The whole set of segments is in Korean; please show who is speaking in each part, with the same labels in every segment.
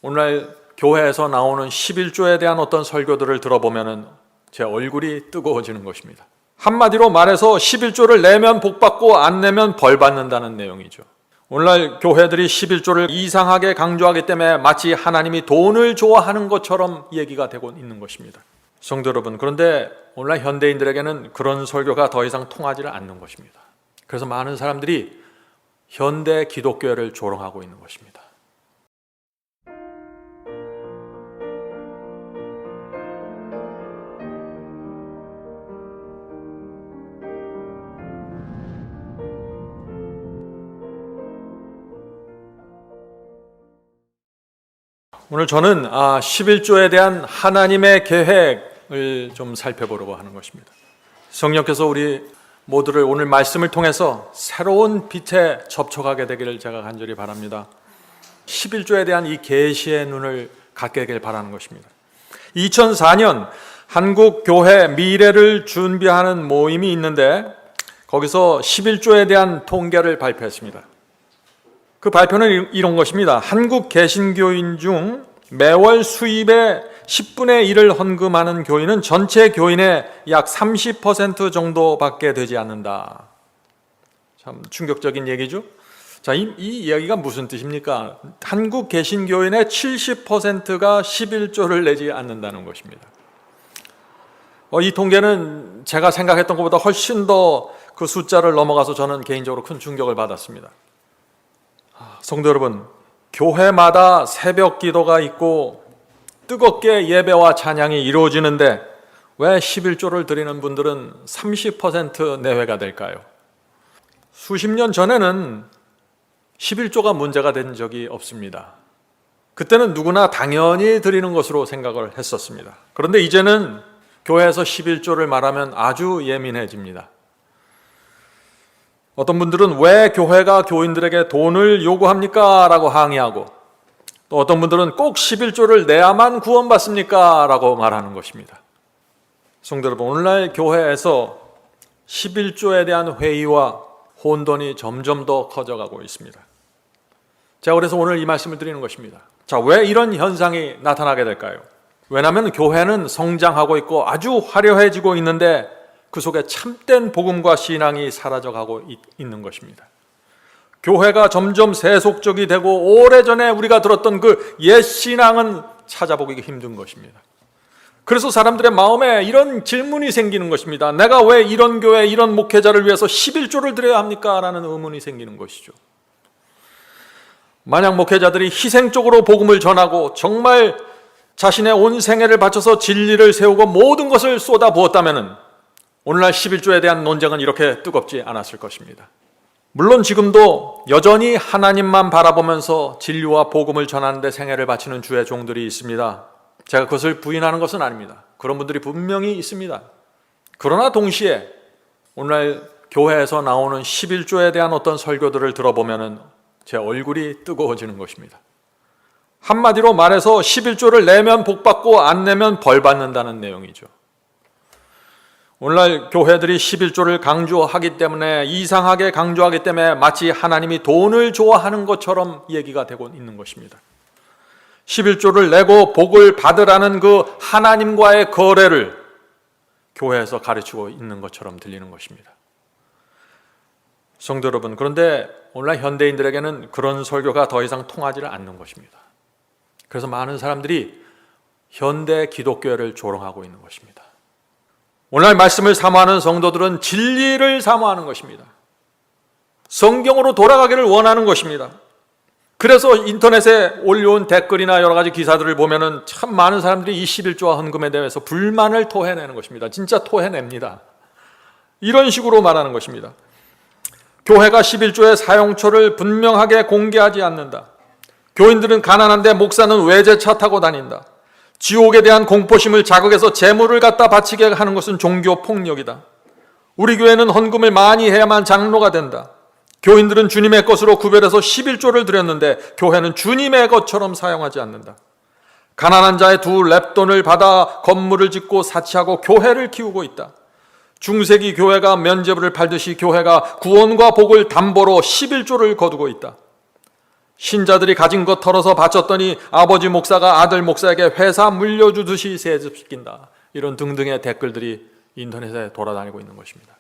Speaker 1: 오늘 교회에서 나오는 11조에 대한 어떤 설교들을 들어보면 제 얼굴이 뜨거워지는 것입니다. 한마디로 말해서 11조를 내면 복받고 안 내면 벌받는다는 내용이죠. 오늘날 교회들이 11조를 이상하게 강조하기 때문에 마치 하나님이 돈을 좋아하는 것처럼 얘기가 되고 있는 것입니다. 성도 여러분, 그런데 오늘날 현대인들에게는 그런 설교가 더 이상 통하지를 않는 것입니다. 그래서 많은 사람들이 현대 기독교회를 조롱하고 있는 것입니다. 오늘 저는 11조에 대한 하나님의 계획을 좀 살펴보려고 하는 것입니다. 성령께서 우리 모두를 오늘 말씀을 통해서 새로운 빛에 접촉하게 되기를 제가 간절히 바랍니다. 11조에 대한 이 계시의 눈을 갖게 되길 바라는 것입니다. 2004년 한국교회 미래를 준비하는 모임이 있는데 거기서 11조에 대한 통계를 발표했습니다. 그 발표는 이런 것입니다. 한국 개신교인 중 매월 수입의 10분의 1을 헌금하는 교인은 전체 교인의 약 30% 정도밖에 되지 않는다. 참 충격적인 얘기죠. 자, 이 이야기가 무슨 뜻입니까? 한국 개신교인의 70%가 11조를 내지 않는다는 것입니다. 이 통계는 제가 생각했던 것보다 훨씬 더 그 숫자를 넘어가서 저는 개인적으로 큰 충격을 받았습니다. 성도 여러분, 교회마다 새벽 기도가 있고 뜨겁게 예배와 찬양이 이루어지는데 왜 11조를 드리는 분들은 30% 내외가 될까요? 수십 년 전에는 11조가 문제가 된 적이 없습니다. 그때는 누구나 당연히 드리는 것으로 생각을 했었습니다. 그런데 이제는 교회에서 11조를 말하면 아주 예민해집니다. 어떤 분들은 왜 교회가 교인들에게 돈을 요구합니까? 라고 항의하고, 또 어떤 분들은 꼭 11조를 내야만 구원받습니까? 라고 말하는 것입니다. 성도 여러분, 오늘날 교회에서 11조에 대한 회의와 혼돈이 점점 더 커져가고 있습니다. 제가 그래서 오늘 이 말씀을 드리는 것입니다. 자, 왜 이런 현상이 나타나게 될까요? 왜냐하면 교회는 성장하고 있고 아주 화려해지고 있는데 그 속에 참된 복음과 신앙이 사라져가고 있는 것입니다. 교회가 점점 세속적이 되고 오래전에 우리가 들었던 그 옛 신앙은 찾아보기 힘든 것입니다. 그래서 사람들의 마음에 이런 질문이 생기는 것입니다. 내가 왜 이런 교회, 이런 목회자를 위해서 11조를 드려야 합니까? 라는 의문이 생기는 것이죠. 만약 목회자들이 희생적으로 복음을 전하고 정말 자신의 온 생애를 바쳐서 진리를 세우고 모든 것을 쏟아부었다면 오늘날 11조에 대한 논쟁은 이렇게 뜨겁지 않았을 것입니다. 물론 지금도 여전히 하나님만 바라보면서 진리와 복음을 전하는 데 생애를 바치는 주의 종들이 있습니다. 제가 그것을 부인하는 것은 아닙니다. 그런 분들이 분명히 있습니다. 그러나 동시에 오늘날 교회에서 나오는 11조에 대한 어떤 설교들을 들어보면 제 얼굴이 뜨거워지는 것입니다. 한마디로 말해서 11조를 내면 복받고 안 내면 벌받는다는 내용이죠. 오늘날 교회들이 11조를 강조하기 때문에, 이상하게 강조하기 때문에 마치 하나님이 돈을 좋아하는 것처럼 얘기가 되고 있는 것입니다. 11조를 내고 복을 받으라는 그 하나님과의 거래를 교회에서 가르치고 있는 것처럼 들리는 것입니다. 성도 여러분, 그런데 오늘날 현대인들에게는 그런 설교가 더 이상 통하지를 않는 것입니다. 그래서 많은 사람들이 현대 기독교회를 조롱하고 있는 것입니다. 오늘 말씀을 사모하는 성도들은 진리를 사모하는 것입니다. 성경으로 돌아가기를 원하는 것입니다. 그래서 인터넷에 올려온 댓글이나 여러 가지 기사들을 보면은 참 많은 사람들이 이 11조와 헌금에 대해서 불만을 토해내는 것입니다. 진짜 토해냅니다. 이런 식으로 말하는 것입니다. 교회가 11조의 사용처를 분명하게 공개하지 않는다. 교인들은 가난한데 목사는 외제차 타고 다닌다. 지옥에 대한 공포심을 자극해서 재물을 갖다 바치게 하는 것은 종교 폭력이다. 우리 교회는 헌금을 많이 해야만 장로가 된다. 교인들은 주님의 것으로 구별해서 11조를 드렸는데 교회는 주님의 것처럼 사용하지 않는다. 가난한 자의 두 렙돈을 받아 건물을 짓고 사치하고 교회를 키우고 있다. 중세기 교회가 면죄부를 팔듯이 교회가 구원과 복을 담보로 11조를 거두고 있다. 신자들이 가진 것 털어서 바쳤더니 아버지 목사가 아들 목사에게 회사 물려주듯이 세습시킨다. 이런 등등의 댓글들이 인터넷에 돌아다니고 있는 것입니다.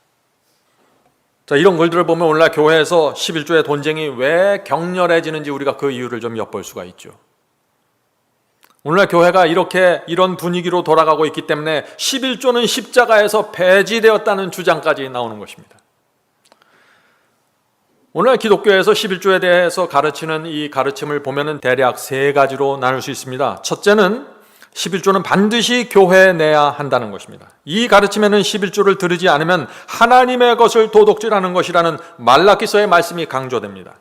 Speaker 1: 자, 이런 글들을 보면 오늘날 교회에서 11조의 돈쟁이 왜 격렬해지는지 우리가 그 이유를 좀 엿볼 수가 있죠. 오늘날 교회가 이런 분위기로 돌아가고 있기 때문에 11조는 십자가에서 폐지되었다는 주장까지 나오는 것입니다. 오늘날 기독교에서 11조에 대해서 가르치는 이 가르침을 보면은 대략 세 가지로 나눌 수 있습니다. 첫째는 11조는 반드시 교회에 내야 한다는 것입니다. 이 가르침에는 11조를 들으지 않으면 하나님의 것을 도둑질하는 것이라는 말라기서의 말씀이 강조됩니다.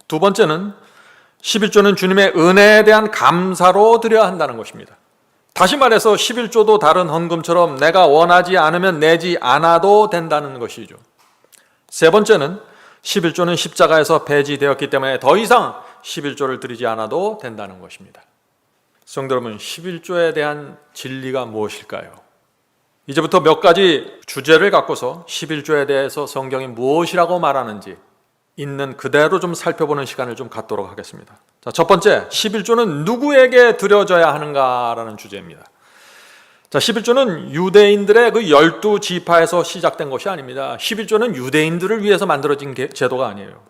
Speaker 1: 두 번째는 11조는 주님의 은혜에 대한 감사로 드려야 한다는 것입니다. 다시 말해서 11조도 다른 헌금처럼 내가 원하지 않으면 내지 않아도 된다는 것이죠. 세 번째는 11조는 십자가에서 폐지되었기 때문에 더 이상 11조를 드리지 않아도 된다는 것입니다. 성도 여러분, 11조에 대한 진리가 무엇일까요? 이제부터 몇 가지 주제를 갖고서 11조에 대해서 성경이 무엇이라고 말하는지 있는 그대로 좀 살펴보는 시간을 좀 갖도록 하겠습니다. 자, 첫 번째, 11조는 누구에게 드려져야 하는가라는 주제입니다. 자, 11조는 유대인들의 그 12지파에서 시작된 것이 아닙니다. 11조는 유대인들을 위해서 만들어진 제도가 아니에요.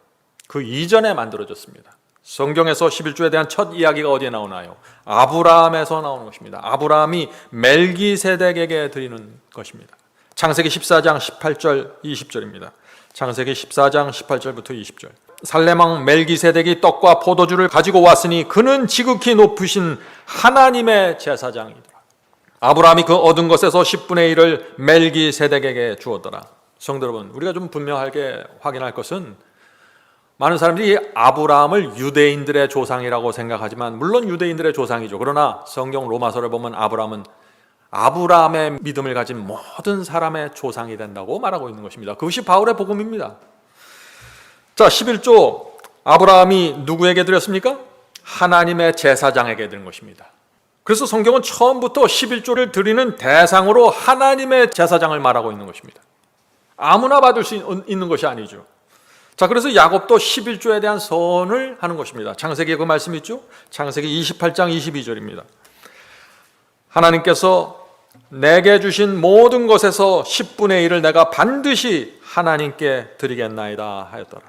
Speaker 1: 그 이전에 만들어졌습니다. 성경에서 11조에 대한 첫 이야기가 어디에 나오나요? 아브라함에서 나오는 것입니다. 아브라함이 멜기세덱에게 드리는 것입니다. 창세기 14장 18절 20절입니다. 창세기 14장 18절부터 20절. 살렘왕 멜기세덱이 떡과 포도주를 가지고 왔으니 그는 지극히 높으신 하나님의 제사장이더라. 아브라함이 그 얻은 것에서 10분의 1을 멜기세덱에게 주었더라. 성도 여러분, 우리가 좀 분명하게 확인할 것은 많은 사람들이 아브라함을 유대인들의 조상이라고 생각하지만 물론 유대인들의 조상이죠. 그러나 성경 로마서를 보면 아브라함은 아브라함의 믿음을 가진 모든 사람의 조상이 된다고 말하고 있는 것입니다. 그것이 바울의 복음입니다. 자, 11조 아브라함이 누구에게 드렸습니까? 하나님의 제사장에게 드린 것입니다. 그래서 성경은 처음부터 11조를 드리는 대상으로 하나님의 제사장을 말하고 있는 것입니다. 아무나 받을 수 있는 것이 아니죠. 자, 그래서 야곱도 11조에 대한 선을 하는 것입니다. 창세기에 그 말씀이 있죠? 창세기 28장 22절입니다. 하나님께서 내게 주신 모든 것에서 10분의 1을 내가 반드시 하나님께 드리겠나이다 하였더라.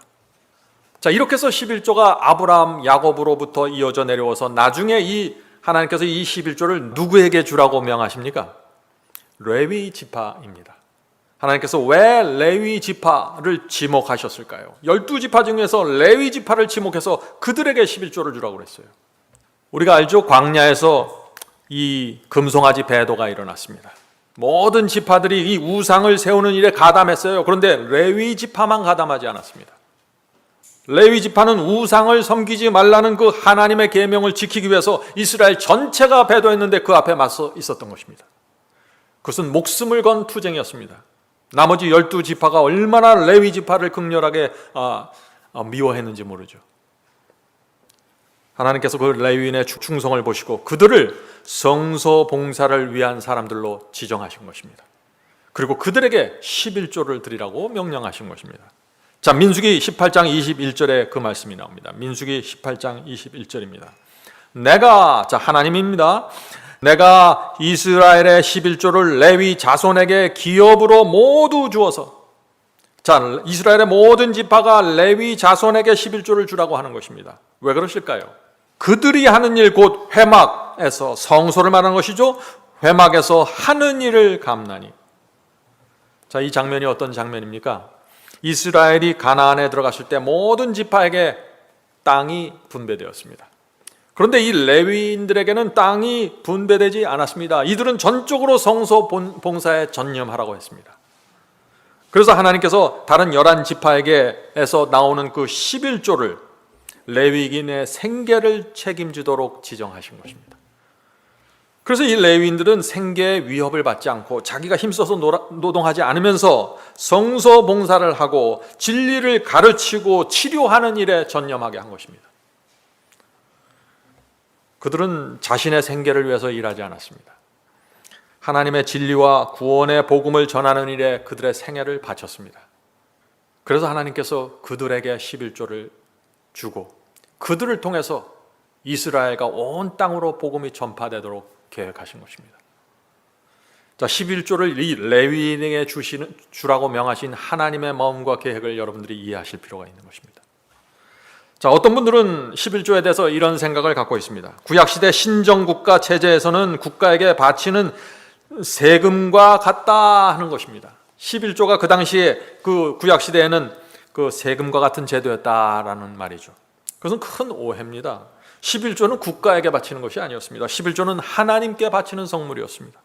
Speaker 1: 자, 이렇게 해서 11조가 아브라함, 야곱으로부터 이어져 내려와서 나중에 하나님께서 이 11조를 누구에게 주라고 명하십니까? 레위 지파입니다. 하나님께서 왜 레위 지파를 지목하셨을까요? 12지파 중에서 레위 지파를 지목해서 그들에게 11조를 주라고 그랬어요. 우리가 알죠? 광야에서 이 금송아지 배도가 일어났습니다. 모든 지파들이 이 우상을 세우는 일에 가담했어요. 그런데 레위 지파만 가담하지 않았습니다. 레위 지파는 우상을 섬기지 말라는 그 하나님의 계명을 지키기 위해서 이스라엘 전체가 배도했는데 그 앞에 맞서 있었던 것입니다. 그것은 목숨을 건 투쟁이었습니다. 나머지 12지파가 얼마나 레위 지파를 극렬하게 미워했는지 모르죠. 하나님께서 그 레위인의 충성을 보시고 그들을 성소 봉사를 위한 사람들로 지정하신 것입니다. 그리고 그들에게 11조를 드리라고 명령하신 것입니다. 자, 민수기 18장 21절에 그 말씀이 나옵니다. 민수기 18장 21절입니다. 하나님입니다. 내가 이스라엘의 11조를 레위 자손에게 기업으로 모두 주어서, 자, 이스라엘의 모든 지파가 레위 자손에게 11조를 주라고 하는 것입니다. 왜 그러실까요? 그들이 하는 일 곧 회막에서, 성소를 말하는 것이죠. 회막에서 하는 일을 감나니. 자, 이 장면이 어떤 장면입니까? 이스라엘이 가나안에 들어갔을 때 모든 지파에게 땅이 분배되었습니다. 그런데 이 레위인들에게는 땅이 분배되지 않았습니다. 이들은 전적으로 성소 봉사에 전념하라고 했습니다. 그래서 하나님께서 다른 11지파에게서 나오는 그 11조를 레위인의 생계를 책임지도록 지정하신 것입니다. 그래서 이 레위인들은 생계의 위협을 받지 않고 자기가 힘써서 노동하지 않으면서 성소 봉사를 하고 진리를 가르치고 치료하는 일에 전념하게 한 것입니다. 그들은 자신의 생계를 위해서 일하지 않았습니다. 하나님의 진리와 구원의 복음을 전하는 일에 그들의 생애를 바쳤습니다. 그래서 하나님께서 그들에게 11조를 주고 그들을 통해서 이스라엘과 온 땅으로 복음이 전파되도록 계획하신 것입니다. 자, 11조를 이 레위인에게 주라고 명하신 하나님의 마음과 계획을 여러분들이 이해하실 필요가 있는 것입니다. 자, 어떤 분들은 11조에 대해서 이런 생각을 갖고 있습니다. 구약시대 신정국가 체제에서는 국가에게 바치는 세금과 같다 하는 것입니다. 11조가 그 당시에 그 구약시대에는 그 세금과 같은 제도였다라는 말이죠. 그것은 큰 오해입니다. 11조는 국가에게 바치는 것이 아니었습니다. 11조는 하나님께 바치는 성물이었습니다.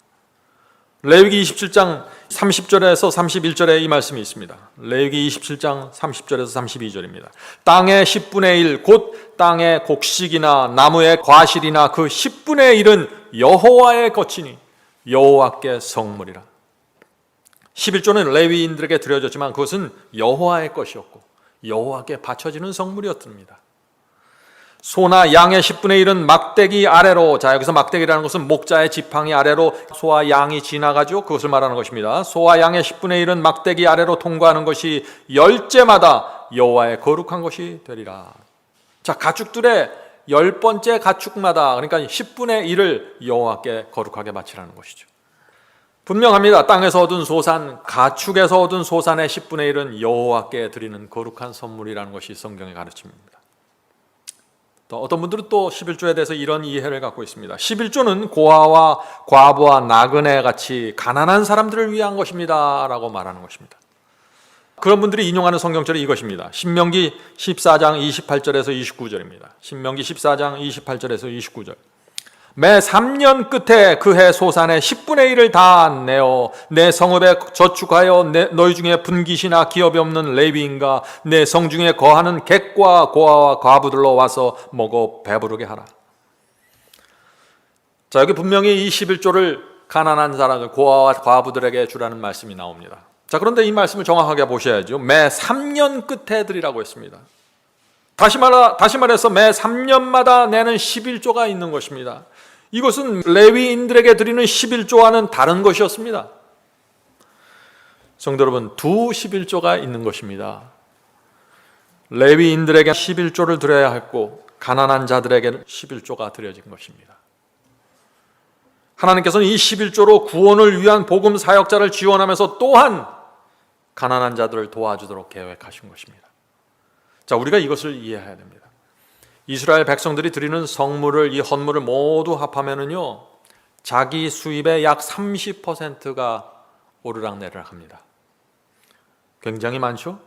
Speaker 1: 레위기 27장 30절에서 31절에 이 말씀이 있습니다. 레위기 27장 30절에서 32절입니다. 땅의 10분의 1, 곧 땅의 곡식이나 나무의 과실이나 그 10분의 1은 여호와의 것이니 여호와께 성물이라. 11조는 레위인들에게 드려졌지만 그것은 여호와의 것이었고 여호와께 바쳐지는 성물이었습니다. 소나 양의 10분의 1은 막대기 아래로, 자 여기서 막대기라는 것은 목자의 지팡이 아래로 소와 양이 지나가죠. 그것을 말하는 것입니다. 소와 양의 10분의 1은 막대기 아래로 통과하는 것이 열째마다 여호와의 거룩한 것이 되리라. 자, 가축들의 10번째 가축마다, 그러니까 10분의 1을 여호와께 거룩하게 바치라는 것이죠. 분명합니다. 땅에서 얻은 소산, 가축에서 얻은 소산의 10분의 1은 여호와께 드리는 거룩한 선물이라는 것이 성경의 가르침입니다. 또 어떤 분들은 또 11조에 대해서 이런 이해를 갖고 있습니다. 11조는 고아와 과부와 나그네 같이 가난한 사람들을 위한 것입니다 라고 말하는 것입니다. 그런 분들이 인용하는 성경절이 이것입니다. 신명기 14장 28절에서 29절입니다. 신명기 14장 28절에서 29절. 매 3년 끝에 그 해 소산의 10분의 1을 다 내어 내 성읍에 저축하여 너희 중에 분깃이나 기업이 없는 레위인과 내 성 중에 거하는 객과 고아와 과부들로 와서 먹어 배부르게 하라. 자, 여기 분명히 이 11조를 가난한 사람들, 고아와 과부들에게 주라는 말씀이 나옵니다. 자, 그런데 이 말씀을 정확하게 보셔야죠. 매 3년 끝에 드리라고 했습니다. 다시 말해서 매 3년마다 내는 11조가 있는 것입니다. 이것은 레위인들에게 드리는 11조와는 다른 것이었습니다. 성도 여러분, 두 11조가 있는 것입니다. 레위인들에게 11조를 드려야 했고 가난한 자들에게는 11조가 드려진 것입니다. 하나님께서는 이 11조로 구원을 위한 복음 사역자를 지원하면서 또한 가난한 자들을 도와주도록 계획하신 것입니다. 자, 우리가 이것을 이해해야 됩니다. 이스라엘 백성들이 드리는 성물을, 이 헌물을 모두 합하면은요, 자기 수입의 약 30%가 오르락내리락 합니다. 굉장히 많죠?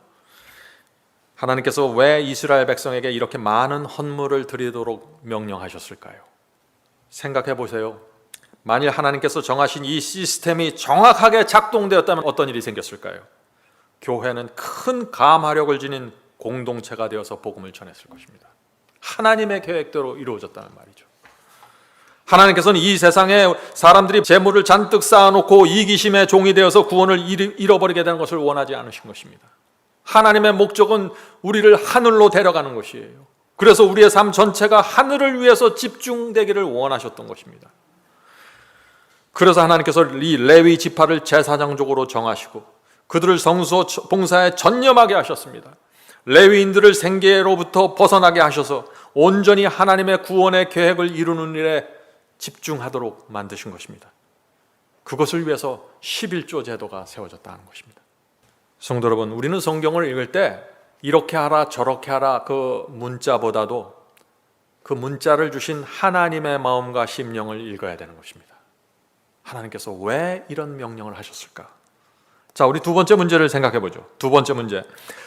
Speaker 1: 하나님께서 왜 이스라엘 백성에게 이렇게 많은 헌물을 드리도록 명령하셨을까요? 생각해 보세요. 만일 하나님께서 정하신 이 시스템이 정확하게 작동되었다면 어떤 일이 생겼을까요? 교회는 큰 감화력을 지닌 공동체가 되어서 복음을 전했을 것입니다. 하나님의 계획대로 이루어졌다는 말이죠. 하나님께서는 이 세상에 사람들이 재물을 잔뜩 쌓아놓고 이기심의 종이 되어서 구원을 잃어버리게 되는 것을 원하지 않으신 것입니다. 하나님의 목적은 우리를 하늘로 데려가는 것이에요. 그래서 우리의 삶 전체가 하늘을 위해서 집중되기를 원하셨던 것입니다. 그래서 하나님께서 이 레위 지파를 제사장족으로 정하시고 그들을 성소 봉사에 전념하게 하셨습니다. 레위인들을 생계로부터 벗어나게 하셔서 온전히 하나님의 구원의 계획을 이루는 일에 집중하도록 만드신 것입니다. 그것을 위해서 11조 제도가 세워졌다는 것입니다. 성도 여러분, 우리는 성경을 읽을 때 이렇게 하라 저렇게 하라 그 문자보다도 그 문자를 주신 하나님의 마음과 심령을 읽어야 되는 것입니다. 하나님께서 왜 이런 명령을 하셨을까? 자, 우리 두 번째 문제를 생각해 보죠. 두 번째 문제.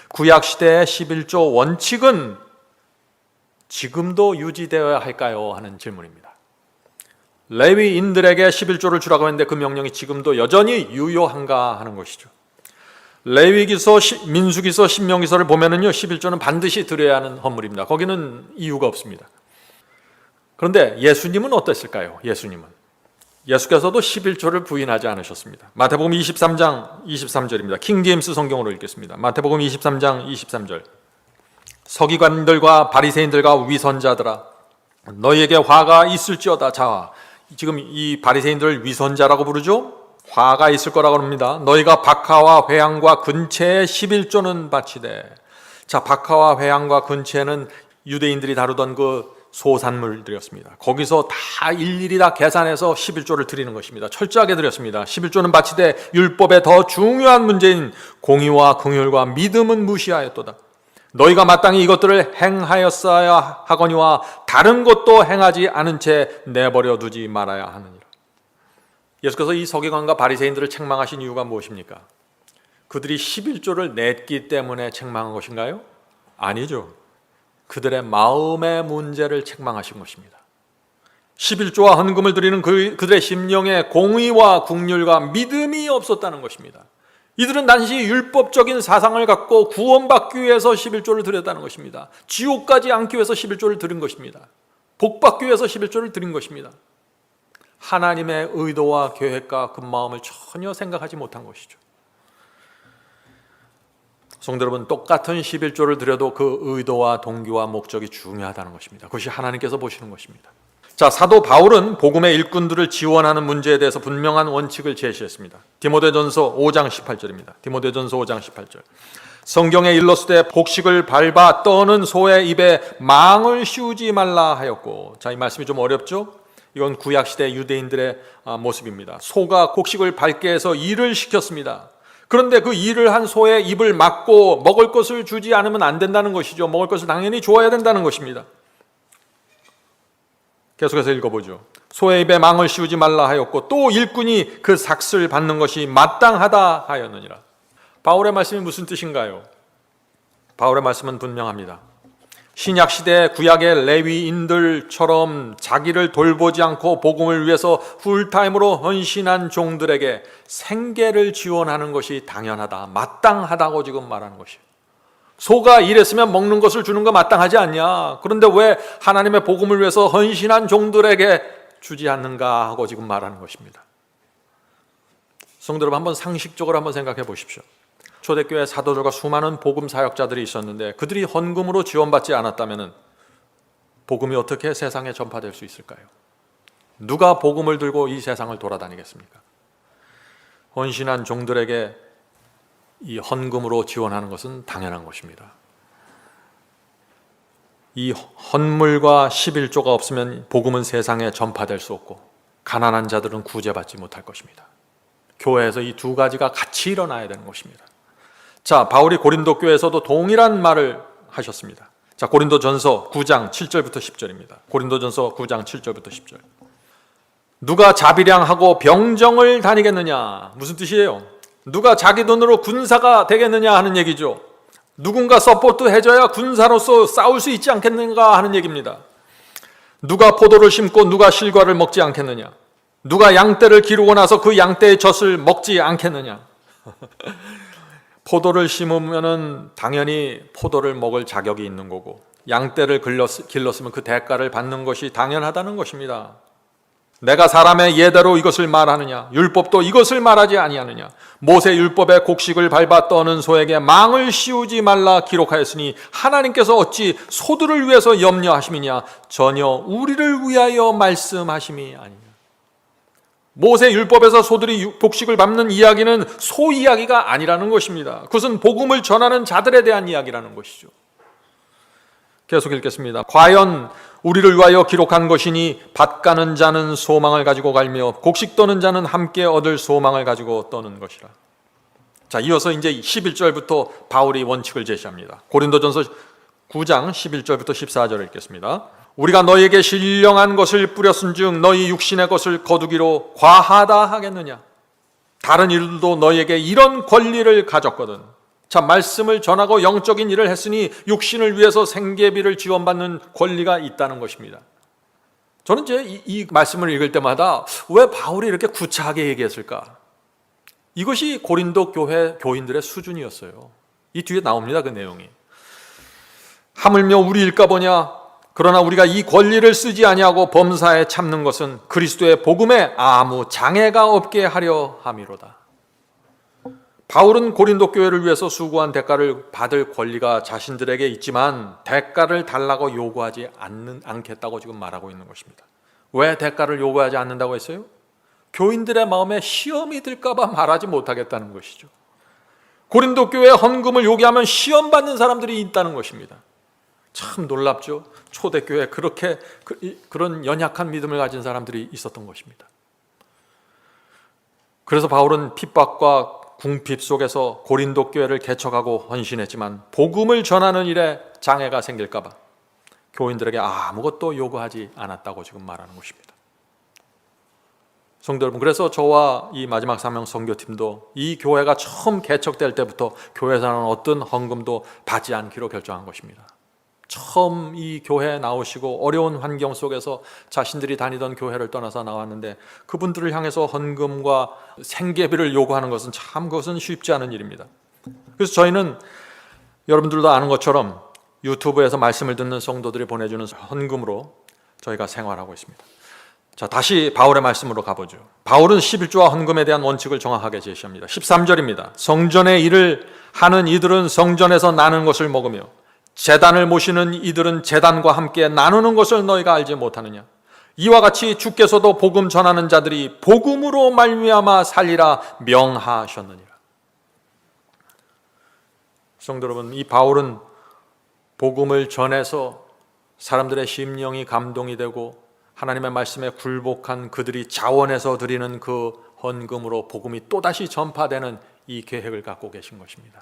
Speaker 1: 구약시대의 11조 원칙은 지금도 유지되어야 할까요? 하는 질문입니다. 레위인들에게 11조를 주라고 했는데 그 명령이 지금도 여전히 유효한가 하는 것이죠. 레위기서, 민수기서, 신명기서를 보면은요, 11조는 반드시 드려야 하는 헌물입니다. 거기는 이유가 없습니다. 그런데 예수님은 어땠을까요? 예수께서도 11조를 부인하지 않으셨습니다. 마태복음 23장 23절입니다. 킹제임스 성경으로 읽겠습니다. 마태복음 23장 23절. 서기관들과 바리새인들과 위선자들아, 너희에게 화가 있을지어다. 자, 지금 이 바리새인들을 위선자라고 부르죠? 화가 있을 거라고 합니다. 너희가 박하와 회향과 근체에 11조는 바치되. 자, 박하와 회향과 근체는 유대인들이 다루던 그 소산물들이었습니다. 거기서 다 일일이 다 계산해서 11조를 드리는 것입니다. 철저하게 드렸습니다. 11조는 바치되 율법의 더 중요한 문제인 공의와 긍휼과 믿음은 무시하였도다. 너희가 마땅히 이것들을 행하였어야 하거니와 다른 것도 행하지 않은 채 내버려 두지 말아야 하느니라. 예수께서 이 서기관과 바리새인들을 책망하신 이유가 무엇입니까? 그들이 11조를 냈기 때문에 책망한 것인가요? 아니죠. 그들의 마음의 문제를 책망하신 것입니다. 11조와 헌금을 드리는 그들의 심령에 공의와 긍휼과 믿음이 없었다는 것입니다. 이들은 단지 율법적인 사상을 갖고 구원받기 위해서 11조를 드렸다는 것입니다. 지옥 가지 않기 위해서 11조를 드린 것입니다. 복받기 위해서 11조를 드린 것입니다. 하나님의 의도와 계획과 그 마음을 전혀 생각하지 못한 것이죠. 성도 여러분, 똑같은 11조를 드려도 그 의도와 동기와 목적이 중요하다는 것입니다. 그것이 하나님께서 보시는 것입니다. 자, 사도 바울은 복음의 일꾼들을 지원하는 문제에 대해서 분명한 원칙을 제시했습니다. 디모데전서 5장 18절입니다. 디모데전서 5장 18절. 성경에 일렀으되 곡식을 밟아 떠는 소의 입에 망을 씌우지 말라 하였고. 자, 이 말씀이 좀 어렵죠? 이건 구약시대 유대인들의 모습입니다. 소가 곡식을 밟게 해서 일을 시켰습니다. 그런데 그 일을 한 소의 입을 막고 먹을 것을 주지 않으면 안 된다는 것이죠. 먹을 것을 당연히 주어야 된다는 것입니다. 계속해서 읽어보죠. 소의 입에 망을 씌우지 말라 하였고 또 일꾼이 그 삭슬 받는 것이 마땅하다 하였느니라. 바울의 말씀이 무슨 뜻인가요? 바울의 말씀은 분명합니다. 신약시대 구약의 레위인들처럼 자기를 돌보지 않고 복음을 위해서 풀타임으로 헌신한 종들에게 생계를 지원하는 것이 당연하다, 마땅하다고 지금 말하는 것이에요. 소가 일했으면 먹는 것을 주는 거 마땅하지 않냐? 그런데 왜 하나님의 복음을 위해서 헌신한 종들에게 주지 않는가 하고 지금 말하는 것입니다. 성도 여러분, 한번 상식적으로 한번 생각해 보십시오. 초대교회 사도들과 수많은 복음 사역자들이 있었는데 그들이 헌금으로 지원받지 않았다면 복음이 어떻게 세상에 전파될 수 있을까요? 누가 복음을 들고 이 세상을 돌아다니겠습니까? 헌신한 종들에게 이 헌금으로 지원하는 것은 당연한 것입니다. 이 헌물과 11조가 없으면 복음은 세상에 전파될 수 없고 가난한 자들은 구제받지 못할 것입니다. 교회에서 이 두 가지가 같이 일어나야 되는 것입니다. 자, 바울이 고린도 교회에서도 동일한 말을 하셨습니다. 자, 고린도전서 9장 7절부터 10절입니다. 고린도전서 9장 7절부터 10절. 누가 자비량하고 병정을 다니겠느냐? 무슨 뜻이에요? 누가 자기 돈으로 군사가 되겠느냐 하는 얘기죠. 누군가 서포트 해줘야 군사로서 싸울 수 있지 않겠는가 하는 얘기입니다. 누가 포도를 심고 누가 실과를 먹지 않겠느냐? 누가 양떼를 기르고 나서 그 양떼의 젖을 먹지 않겠느냐? 포도를 심으면은 당연히 포도를 먹을 자격이 있는 거고 양떼를 길렀으면 그 대가를 받는 것이 당연하다는 것입니다. 내가 사람의 예대로 이것을 말하느냐? 율법도 이것을 말하지 아니하느냐? 모세 율법의 곡식을 밟아 떠는 소에게 망을 씌우지 말라 기록하였으니 하나님께서 어찌 소들을 위해서 염려하심이냐? 전혀 우리를 위하여 말씀하심이 아니냐. 모세 율법에서 소들이 곡식을 밟는 이야기는 소 이야기가 아니라는 것입니다. 그것은 복음을 전하는 자들에 대한 이야기라는 것이죠. 계속 읽겠습니다. 과연 우리를 위하여 기록한 것이니 밭 가는 자는 소망을 가지고 갈며 곡식 떠는 자는 함께 얻을 소망을 가지고 떠는 것이라. 자, 이어서 이제 11절부터 바울이 원칙을 제시합니다. 고린도전서 9장 11절부터 14절을 읽겠습니다. 우리가 너희에게 신령한 것을 뿌렸은즉 너희 육신의 것을 거두기로 과하다 하겠느냐? 다른 이들도 너희에게 이런 권리를 가졌거든. 자, 말씀을 전하고 영적인 일을 했으니 육신을 위해서 생계비를 지원받는 권리가 있다는 것입니다. 저는 이제 이 말씀을 읽을 때마다 왜 바울이 이렇게 구차하게 얘기했을까? 이것이 고린도 교회 교인들의 수준이었어요. 이 뒤에 나옵니다, 그 내용이. 하물며 우리일까 보냐? 그러나 우리가 이 권리를 쓰지 아니하고 범사에 참는 것은 그리스도의 복음에 아무 장애가 없게 하려 함이로다. 바울은 고린도 교회를 위해서 수고한 대가를 받을 권리가 자신들에게 있지만 대가를 달라고 요구하지 않겠다고 지금 말하고 있는 것입니다. 왜 대가를 요구하지 않는다고 했어요? 교인들의 마음에 시험이 들까 봐 말하지 못하겠다는 것이죠. 고린도 교회에 헌금을 요구하면 시험 받는 사람들이 있다는 것입니다. 참 놀랍죠. 초대교회에 그렇게 그런 연약한 믿음을 가진 사람들이 있었던 것입니다. 그래서 바울은 핍박과 궁핍 속에서 고린도 교회를 개척하고 헌신했지만 복음을 전하는 일에 장애가 생길까 봐 교인들에게 아무것도 요구하지 않았다고 지금 말하는 것입니다. 성도 여러분, 그래서 저와 이 마지막 사명 선교팀도 이 교회가 처음 개척될 때부터 교회에서는 어떤 헌금도 받지 않기로 결정한 것입니다. 처음 이 교회에 나오시고 어려운 환경 속에서 자신들이 다니던 교회를 떠나서 나왔는데 그분들을 향해서 헌금과 생계비를 요구하는 것은 참 그것은 쉽지 않은 일입니다. 그래서 저희는 여러분들도 아는 것처럼 유튜브에서 말씀을 듣는 성도들이 보내주는 헌금으로 저희가 생활하고 있습니다. 자, 다시 바울의 말씀으로 가보죠. 바울은 11조와 헌금에 대한 원칙을 정확하게 제시합니다. 13절입니다. 성전의 일을 하는 이들은 성전에서 나는 것을 먹으며 제단을 모시는 이들은 제단과 함께 나누는 것을 너희가 알지 못하느냐. 이와 같이 주께서도 복음 전하는 자들이 복음으로 말미암아 살리라 명하셨느니라. 성도 여러분, 이 바울은 복음을 전해서 사람들의 심령이 감동이 되고 하나님의 말씀에 굴복한 그들이 자원해서 드리는 그 헌금으로 복음이 또다시 전파되는 이 계획을 갖고 계신 것입니다.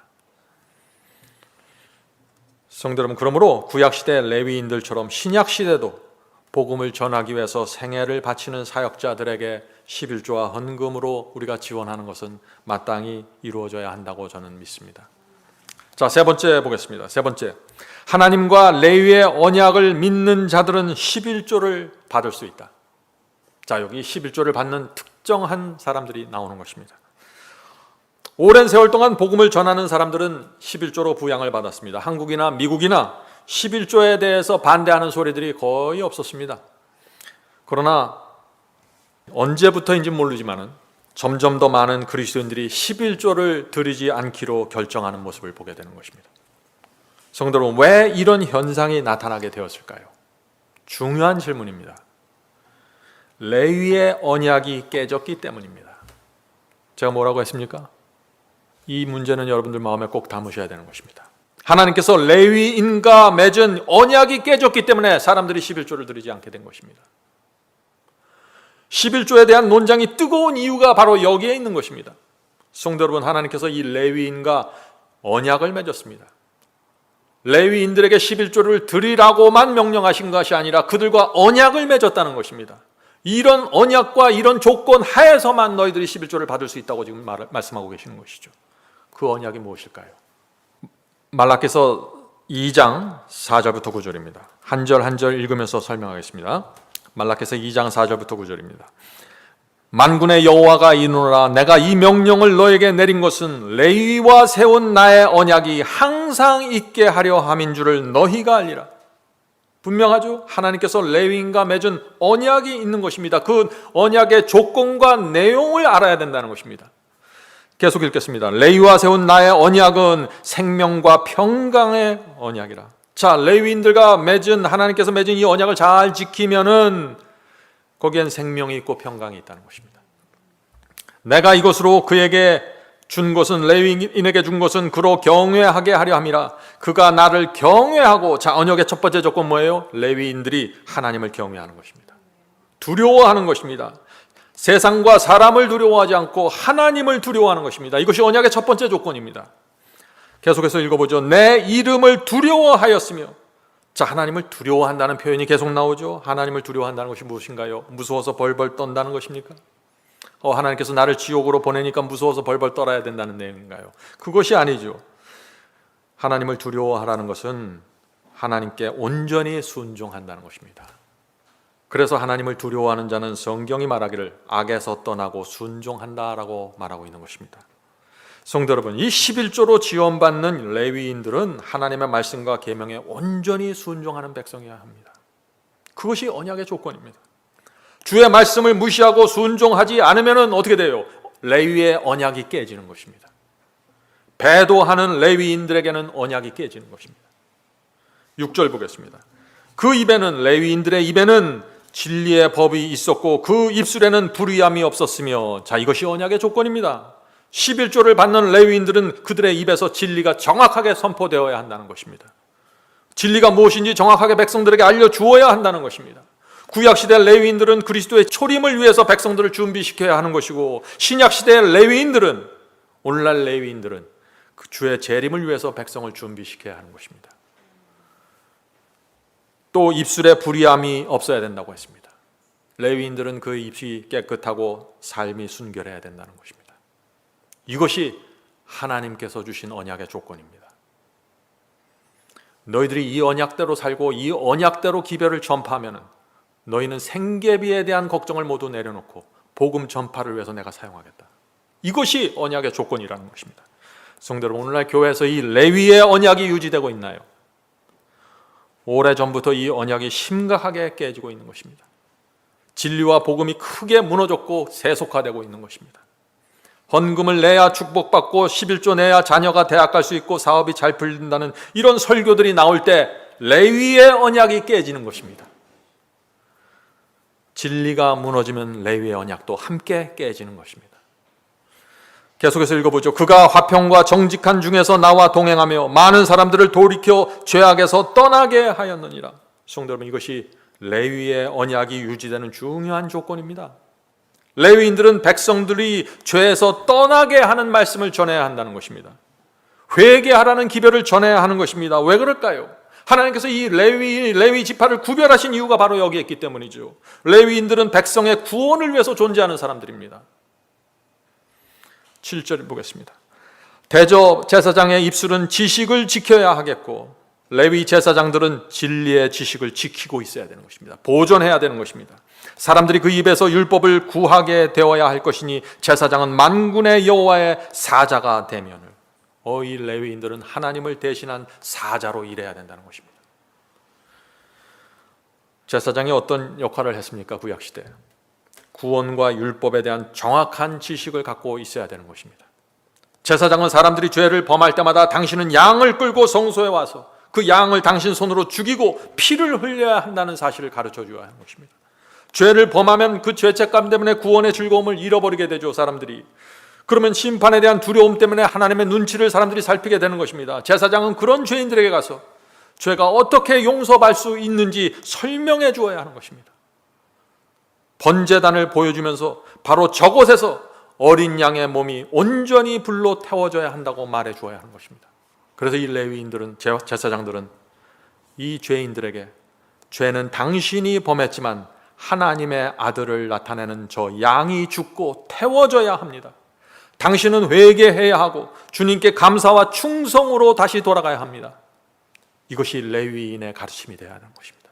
Speaker 1: 성도 여러분, 그러므로 구약시대 레위인들처럼 신약시대도 복음을 전하기 위해서 생애를 바치는 사역자들에게 11조와 헌금으로 우리가 지원하는 것은 마땅히 이루어져야 한다고 저는 믿습니다. 자, 세 번째 보겠습니다. 세 번째, 하나님과 레위의 언약을 믿는 자들은 11조를 받을 수 있다. 자, 여기 11조를 받는 특정한 사람들이 나오는 것입니다. 오랜 세월 동안 복음을 전하는 사람들은 11조로 부양을 받았습니다. 한국이나 미국이나 11조에 대해서 반대하는 소리들이 거의 없었습니다. 그러나 언제부터인지 모르지만 점점 더 많은 그리스도인들이 11조를 드리지 않기로 결정하는 모습을 보게 되는 것입니다. 성도 여러분, 왜 이런 현상이 나타나게 되었을까요? 중요한 질문입니다. 레위의 언약이 깨졌기 때문입니다. 제가 뭐라고 했습니까? 이 문제는 여러분들 마음에 꼭 담으셔야 되는 것입니다. 하나님께서 레위인과 맺은 언약이 깨졌기 때문에 사람들이 11조를 드리지 않게 된 것입니다. 11조에 대한 논쟁이 뜨거운 이유가 바로 여기에 있는 것입니다. 성도 여러분, 하나님께서 이 레위인과 언약을 맺었습니다. 레위인들에게 11조를 드리라고만 명령하신 것이 아니라 그들과 언약을 맺었다는 것입니다. 이런 언약과 이런 조건 하에서만 너희들이 11조를 받을 수 있다고 지금 말씀하고 계시는 것이죠. 그 언약이 무엇일까요? 말라기서 2장 4절부터 9절입니다. 한 절 한 절 읽으면서 설명하겠습니다. 말라기서 2장 4절부터 9절입니다. 만군의 여호와가 이르노라, 내가 이 명령을 너에게 내린 것은 레위와 세운 나의 언약이 항상 있게 하려 함인 줄을 너희가 알리라. 분명하죠? 하나님께서 레위인과 맺은 언약이 있는 것입니다. 그 언약의 조건과 내용을 알아야 된다는 것입니다. 계속 읽겠습니다. 레위와 세운 나의 언약은 생명과 평강의 언약이라. 자, 레위인들과 하나님께서 맺은 이 언약을 잘 지키면은 거기엔 생명이 있고 평강이 있다는 것입니다. 내가 이것으로 그에게 준 것은, 레위인에게 준 것은 그로 경외하게 하려 함이라. 그가 나를 경외하고, 자, 언약의 첫 번째 조건 뭐예요? 레위인들이 하나님을 경외하는 것입니다. 두려워하는 것입니다. 세상과 사람을 두려워하지 않고 하나님을 두려워하는 것입니다. 이것이 언약의 첫 번째 조건입니다. 계속해서 읽어보죠. 내 이름을 두려워하였으며. 자, 하나님을 두려워한다는 표현이 계속 나오죠. 하나님을 두려워한다는 것이 무엇인가요? 무서워서 벌벌 떤다는 것입니까? 하나님께서 나를 지옥으로 보내니까 무서워서 벌벌 떨어야 된다는 내용인가요? 그것이 아니죠. 하나님을 두려워하라는 것은 하나님께 온전히 순종한다는 것입니다. 그래서 하나님을 두려워하는 자는 성경이 말하기를 악에서 떠나고 순종한다라고 말하고 있는 것입니다. 성도 여러분, 이 11조로 지원받는 레위인들은 하나님의 말씀과 계명에 온전히 순종하는 백성이어야 합니다. 그것이 언약의 조건입니다. 주의 말씀을 무시하고 순종하지 않으면 어떻게 돼요? 레위의 언약이 깨지는 것입니다. 배도하는 레위인들에게는 언약이 깨지는 것입니다. 6절 보겠습니다. 그 입에는, 레위인들의 입에는 진리의 법이 있었고 그 입술에는 불의함이 없었으며. 자, 이것이 언약의 조건입니다. 11조를 받는 레위인들은 그들의 입에서 진리가 정확하게 선포되어야 한다는 것입니다. 진리가 무엇인지 정확하게 백성들에게 알려주어야 한다는 것입니다. 구약시대 레위인들은 그리스도의 초림을 위해서 백성들을 준비시켜야 하는 것이고, 신약시대 레위인들은, 오늘날 레위인들은 그 주의 재림을 위해서 백성을 준비시켜야 하는 것입니다. 또 입술에 불의함이 없어야 된다고 했습니다. 레위인들은 그 입이 깨끗하고 삶이 순결해야 된다는 것입니다. 이것이 하나님께서 주신 언약의 조건입니다. 너희들이 이 언약대로 살고 이 언약대로 기별을 전파하면 너희는 생계비에 대한 걱정을 모두 내려놓고 복음 전파를 위해서 내가 사용하겠다. 이것이 언약의 조건이라는 것입니다. 성도 여러분, 오늘날 교회에서 이 레위의 언약이 유지되고 있나요? 오래전부터 이 언약이 심각하게 깨지고 있는 것입니다. 진리와 복음이 크게 무너졌고 세속화되고 있는 것입니다. 헌금을 내야 축복받고 11조 내야 자녀가 대학 갈 수 있고 사업이 잘 풀린다는 이런 설교들이 나올 때 레위의 언약이 깨지는 것입니다. 진리가 무너지면 레위의 언약도 함께 깨지는 것입니다. 계속해서 읽어보죠. 그가 화평과 정직한 중에서 나와 동행하며 많은 사람들을 돌이켜 죄악에서 떠나게 하였느니라. 성도 여러분, 이것이 레위의 언약이 유지되는 중요한 조건입니다. 레위인들은 백성들이 죄에서 떠나게 하는 말씀을 전해야 한다는 것입니다. 회개하라는 기별을 전해야 하는 것입니다. 왜 그럴까요? 하나님께서 이 레위 지파를 구별하신 이유가 바로 여기에 있기 때문이죠. 레위인들은 백성의 구원을 위해서 존재하는 사람들입니다. 7절 보겠습니다. 대저 제사장의 입술은 지식을 지켜야 하겠고 레위 제사장들은 진리의 지식을 지키고 있어야 되는 것입니다. 보존해야 되는 것입니다. 사람들이 그 입에서 율법을 구하게 되어야 할 것이니 제사장은 만군의 여호와의 사자가 되면을. 이 레위인들은 하나님을 대신한 사자로 일해야 된다는 것입니다. 제사장이 어떤 역할을 했습니까? 구약시대 구원과 율법에 대한 정확한 지식을 갖고 있어야 되는 것입니다. 제사장은 사람들이 죄를 범할 때마다 당신은 양을 끌고 성소에 와서 그 양을 당신 손으로 죽이고 피를 흘려야 한다는 사실을 가르쳐 줘야 하는 것입니다. 죄를 범하면 그 죄책감 때문에 구원의 즐거움을 잃어버리게 되죠, 사람들이. 그러면 심판에 대한 두려움 때문에 하나님의 눈치를 사람들이 살피게 되는 것입니다. 제사장은 그런 죄인들에게 가서 죄가 어떻게 용서받을 수 있는지 설명해 주어야 하는 것입니다. 번제단을 보여주면서 바로 저곳에서 어린 양의 몸이 온전히 불로 태워져야 한다고 말해 주어야 하는 것입니다. 그래서 이 레위인들은, 제사장들은 이 죄인들에게 죄는 당신이 범했지만 하나님의 아들을 나타내는 저 양이 죽고 태워져야 합니다. 당신은 회개해야 하고 주님께 감사와 충성으로 다시 돌아가야 합니다. 이것이 레위인의 가르침이 되어야 하는 것입니다.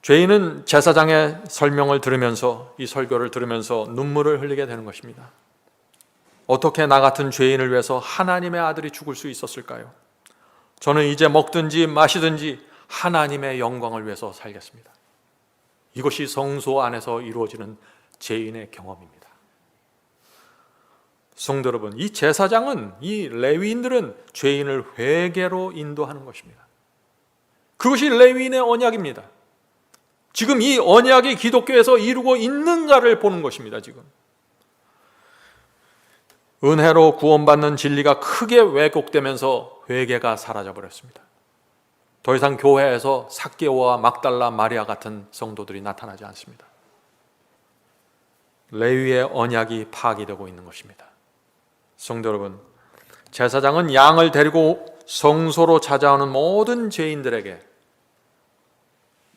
Speaker 1: 죄인은 제사장의 설명을 들으면서, 이 설교를 들으면서 눈물을 흘리게 되는 것입니다. 어떻게 나 같은 죄인을 위해서 하나님의 아들이 죽을 수 있었을까요? 저는 이제 먹든지 마시든지 하나님의 영광을 위해서 살겠습니다. 이것이 성소 안에서 이루어지는 죄인의 경험입니다. 성도 여러분, 이 제사장은, 이 레위인들은 죄인을 회개로 인도하는 것입니다. 그것이 레위인의 언약입니다. 지금 이 언약이 기독교에서 이루고 있는가를 보는 것입니다. 지금 은혜로 구원받는 진리가 크게 왜곡되면서 회개가 사라져버렸습니다. 더 이상 교회에서 삭개오와 막달라 마리아 같은 성도들이 나타나지 않습니다. 레위의 언약이 파기되고 있는 것입니다. 성도 여러분, 제사장은 양을 데리고 성소로 찾아오는 모든 죄인들에게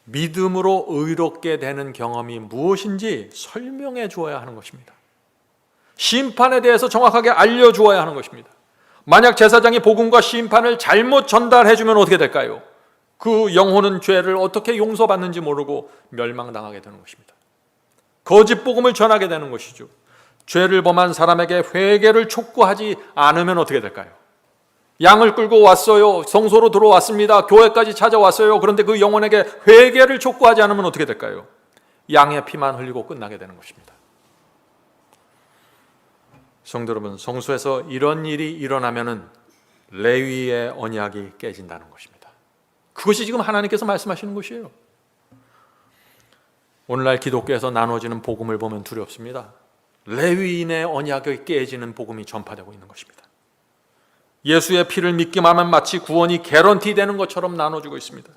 Speaker 1: 믿음으로 의롭게 되는 경험이 무엇인지 설명해 주어야 하는 것입니다. 심판에 대해서 정확하게 알려주어야 하는 것입니다. 만약 제사장이 복음과 심판을 잘못 전달해 주면 어떻게 될까요? 그 영혼은 죄를 어떻게 용서받는지 모르고 멸망당하게 되는 것입니다. 거짓 복음을 전하게 되는 것이죠. 죄를 범한 사람에게 회개를 촉구하지 않으면 어떻게 될까요? 양을 끌고 왔어요. 성소로 들어왔습니다. 교회까지 찾아왔어요. 그런데 그 영혼에게 회개를 촉구하지 않으면 어떻게 될까요? 양의 피만 흘리고 끝나게 되는 것입니다. 성도 여러분, 성소에서 이런 일이 일어나면은 레위의 언약이 깨진다는 것입니다. 그것이 지금 하나님께서 말씀하시는 것이에요. 오늘날 기독교에서 나눠지는 복음을 보면 두렵습니다. 레위인의 언약이 깨지는 복음이 전파되고 있는 것입니다. 예수의 피를 믿기만 하면 마치 구원이 개런티 되는 것처럼 나눠주고 있습니다.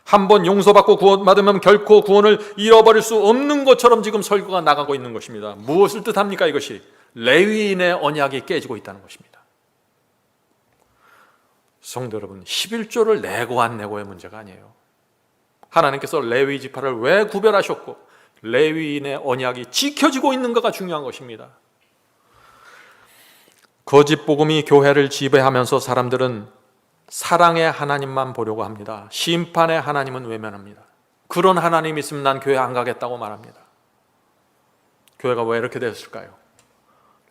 Speaker 1: 한번 용서받고 구원받으면 결코 구원을 잃어버릴 수 없는 것처럼 지금 설교가 나가고 있는 것입니다. 무엇을 뜻합니까? 이것이 레위인의 언약이 깨지고 있다는 것입니다. 성도 여러분, 11조를 내고 안 내고의 문제가 아니에요. 하나님께서 레위 지파를 왜 구별하셨고 레위인의 언약이 지켜지고 있는가가 중요한 것입니다. 거짓 복음이 교회를 지배하면서 사람들은 사랑의 하나님만 보려고 합니다. 심판의 하나님은 외면합니다. 그런 하나님 있으면 난 교회 안 가겠다고 말합니다. 교회가 왜 이렇게 됐을까요?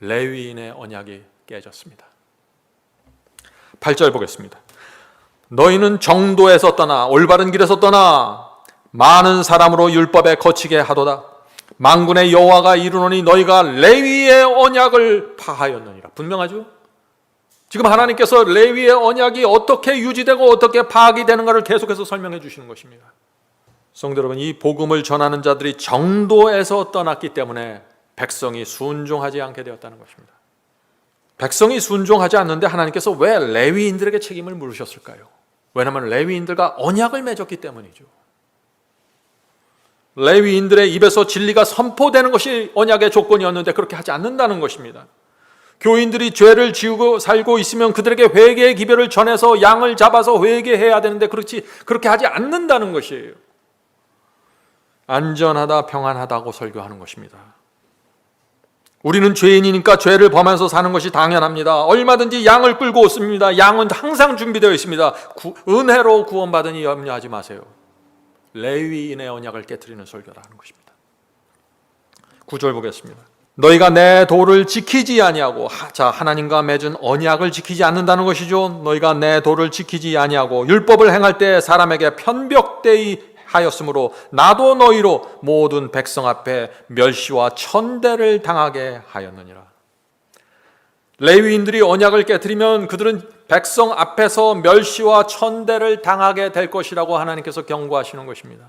Speaker 1: 레위인의 언약이 깨졌습니다. 8절 보겠습니다. 너희는 정도에서 떠나 올바른 길에서 떠나 많은 사람으로 율법에 거치게 하도다. 만군의 여호와가 이르노니 너희가 레위의 언약을 파하였느니라. 분명하죠? 지금 하나님께서 레위의 언약이 어떻게 유지되고 어떻게 파악이 되는가를 계속해서 설명해 주시는 것입니다. 성도 여러분, 이 복음을 전하는 자들이 정도에서 떠났기 때문에 백성이 순종하지 않게 되었다는 것입니다. 백성이 순종하지 않는데 하나님께서 왜 레위인들에게 책임을 물으셨을까요? 왜냐하면 레위인들과 언약을 맺었기 때문이죠. 레위인들의 입에서 진리가 선포되는 것이 언약의 조건이었는데 그렇게 하지 않는다는 것입니다. 교인들이 죄를 지우고 살고 있으면 그들에게 회개의 기별을 전해서 양을 잡아서 회개해야 되는데 그렇게 하지 않는다는 것이에요. 안전하다 평안하다고 설교하는 것입니다. 우리는 죄인이니까 죄를 범하면서 사는 것이 당연합니다. 얼마든지 양을 끌고 오습니다. 양은 항상 준비되어 있습니다. 은혜로 구원받으니 염려하지 마세요. 레위인의 언약을 깨트리는 설교라는 것입니다. 9절 보겠습니다. 너희가 내 도를 지키지 아니하고, 하나님과 맺은 언약을 지키지 않는다는 것이죠. 너희가 내 도를 지키지 아니하고 율법을 행할 때 사람에게 편벽되이 하였으므로 나도 너희로 모든 백성 앞에 멸시와 천대를 당하게 하였느니라. 레위인들이 언약을 깨트리면 그들은 백성 앞에서 멸시와 천대를 당하게 될 것이라고 하나님께서 경고하시는 것입니다.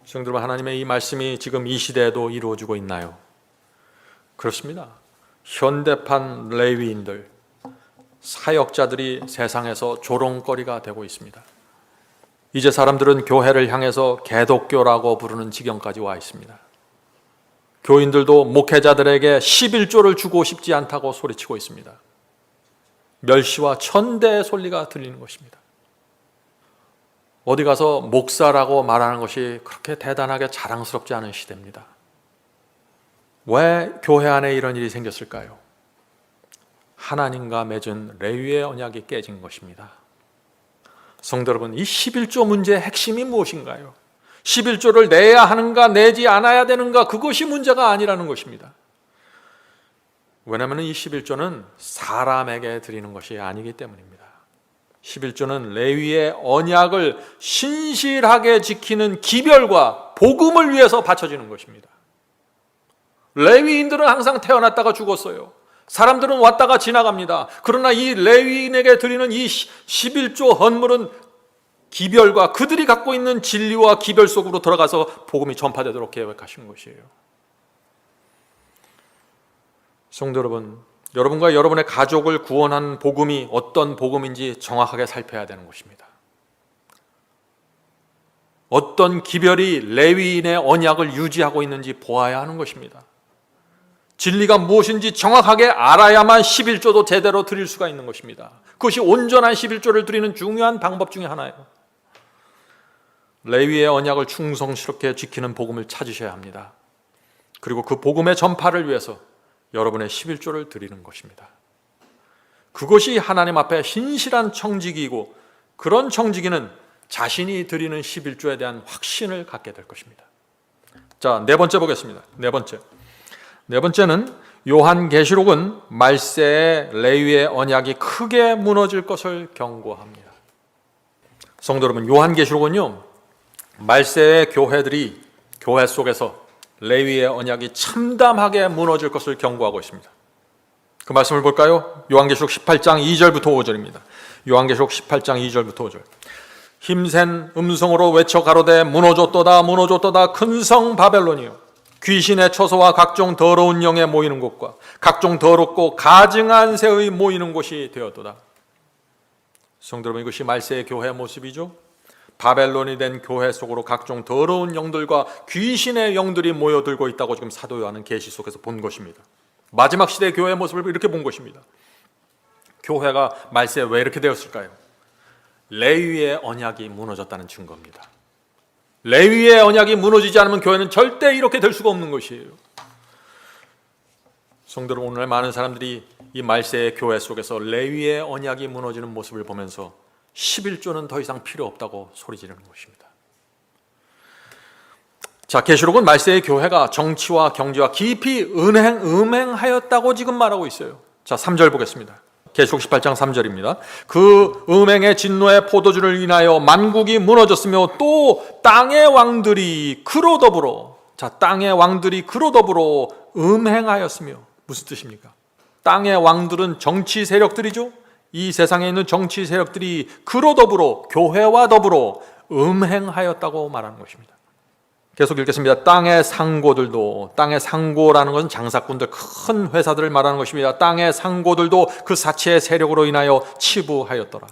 Speaker 1: 성도 여러분, 하나님의 이 말씀이 지금 이 시대에도 이루어지고 있나요? 그렇습니다. 현대판 레위인들, 사역자들이 세상에서 조롱거리가 되고 있습니다. 이제 사람들은 교회를 향해서 개독교라고 부르는 지경까지 와 있습니다. 교인들도 목회자들에게 11조를 주고 싶지 않다고 소리치고 있습니다. 멸시와 천대의 소리가 들리는 것입니다. 어디 가서 목사라고 말하는 것이 그렇게 대단하게 자랑스럽지 않은 시대입니다. 왜 교회 안에 이런 일이 생겼을까요? 하나님과 맺은 레위의 언약이 깨진 것입니다. 성도 여러분, 이 11조 문제의 핵심이 무엇인가요? 11조를 내야 하는가 내지 않아야 되는가, 그것이 문제가 아니라는 것입니다. 왜냐하면 이 11조는 사람에게 드리는 것이 아니기 때문입니다. 11조는 레위의 언약을 신실하게 지키는 기별과 복음을 위해서 바쳐지는 것입니다. 레위인들은 항상 태어났다가 죽었어요. 사람들은 왔다가 지나갑니다. 그러나 이 레위인에게 드리는 이 11조 헌물은 기별과 그들이 갖고 있는 진리와 기별 속으로 들어가서 복음이 전파되도록 계획하신 것이에요. 성도 여러분, 여러분과 여러분의 가족을 구원한 복음이 어떤 복음인지 정확하게 살펴야 되는 것입니다. 어떤 기별이 레위인의 언약을 유지하고 있는지 보아야 하는 것입니다. 진리가 무엇인지 정확하게 알아야만 11조도 제대로 드릴 수가 있는 것입니다. 그것이 온전한 11조를 드리는 중요한 방법 중에 하나예요. 레위의 언약을 충성스럽게 지키는 복음을 찾으셔야 합니다. 그리고 그 복음의 전파를 위해서 여러분의 11조를 드리는 것입니다. 그것이 하나님 앞에 신실한 청지기이고, 그런 청지기는 자신이 드리는 11조에 대한 확신을 갖게 될 것입니다. 자, 네 번째 보겠습니다. 네 번째는 요한계시록은 말세의 레위의 언약이 크게 무너질 것을 경고합니다. 성도 여러분, 요한계시록은요, 말세의 교회들이 교회 속에서 레위의 언약이 참담하게 무너질 것을 경고하고 있습니다. 그 말씀을 볼까요? 요한계시록 18장 2절부터 5절입니다. 요한계시록 18장 2절부터 5절. 힘센 음성으로 외쳐 가로되 무너졌도다 무너졌도다 큰 성 바벨론이요, 귀신의 처소와 각종 더러운 영에 모이는 곳과 각종 더럽고 가증한 새의 모이는 곳이 되었도다. 성도 여러분, 이것이 말세의 교회의 모습이죠. 바벨론이 된 교회 속으로 각종 더러운 영들과 귀신의 영들이 모여들고 있다고 지금 사도 요한은 계시 속에서 본 것입니다. 마지막 시대의 교회의 모습을 이렇게 본 것입니다. 교회가 말세에 왜 이렇게 되었을까요? 레위의 언약이 무너졌다는 증거입니다. 레위의 언약이 무너지지 않으면 교회는 절대 이렇게 될 수가 없는 것이에요. 성도 여러분, 오늘 많은 사람들이 이 말세의 교회 속에서 레위의 언약이 무너지는 모습을 보면서 11조는 더 이상 필요 없다고 소리 지르는 것입니다. 자, 계시록은 말세의 교회가 정치와 경제와 깊이 음행하였다고 지금 말하고 있어요. 자, 3절 보겠습니다. 계시록 18장 3절입니다. 그 음행의 진노의 포도주를 인하여 만국이 무너졌으며 또 땅의 왕들이 그로 더불어, 자, 땅의 왕들이 그로 더불어 음행하였으며, 무슨 뜻입니까? 땅의 왕들은 정치 세력들이죠. 이 세상에 있는 정치 세력들이 그로 더불어, 교회와 더불어 음행하였다고 말하는 것입니다. 계속 읽겠습니다. 땅의 상고들도, 땅의 상고라는 것은 장사꾼들, 큰 회사들을 말하는 것입니다. 땅의 상고들도 그 사체의 세력으로 인하여 치부하였더라.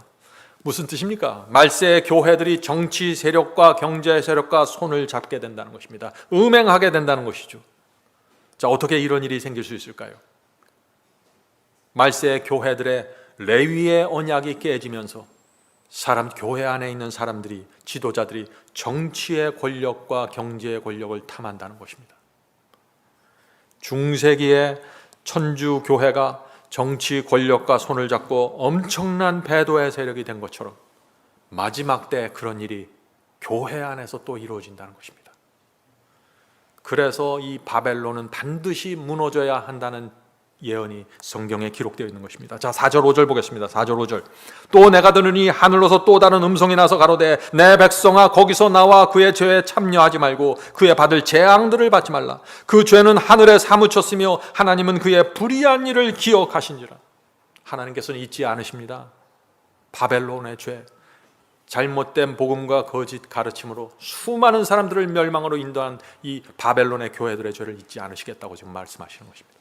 Speaker 1: 무슨 뜻입니까? 말세의 교회들이 정치 세력과 경제 세력과 손을 잡게 된다는 것입니다. 음행하게 된다는 것이죠. 자, 어떻게 이런 일이 생길 수 있을까요? 말세의 교회들의 레위의 언약이 깨지면서 교회 안에 있는 사람들이, 지도자들이 정치의 권력과 경제의 권력을 탐한다는 것입니다. 중세기에 천주 교회가 정치 권력과 손을 잡고 엄청난 배도의 세력이 된 것처럼 마지막 때 그런 일이 교회 안에서 또 이루어진다는 것입니다. 그래서 이 바벨론은 반드시 무너져야 한다는 예언이 성경에 기록되어 있는 것입니다. 자, 4절 5절 보겠습니다. 4절 5절. 또 내가 들으니 하늘로서 또 다른 음성이 나서 가로되 내 백성아 거기서 나와 그의 죄에 참여하지 말고 그의 받을 재앙들을 받지 말라. 그 죄는 하늘에 사무쳤으며 하나님은 그의 불의한 일을 기억하신지라. 하나님께서는 잊지 않으십니다. 바벨론의 죄, 잘못된 복음과 거짓 가르침으로 수많은 사람들을 멸망으로 인도한 이 바벨론의 교회들의 죄를 잊지 않으시겠다고 지금 말씀하시는 것입니다.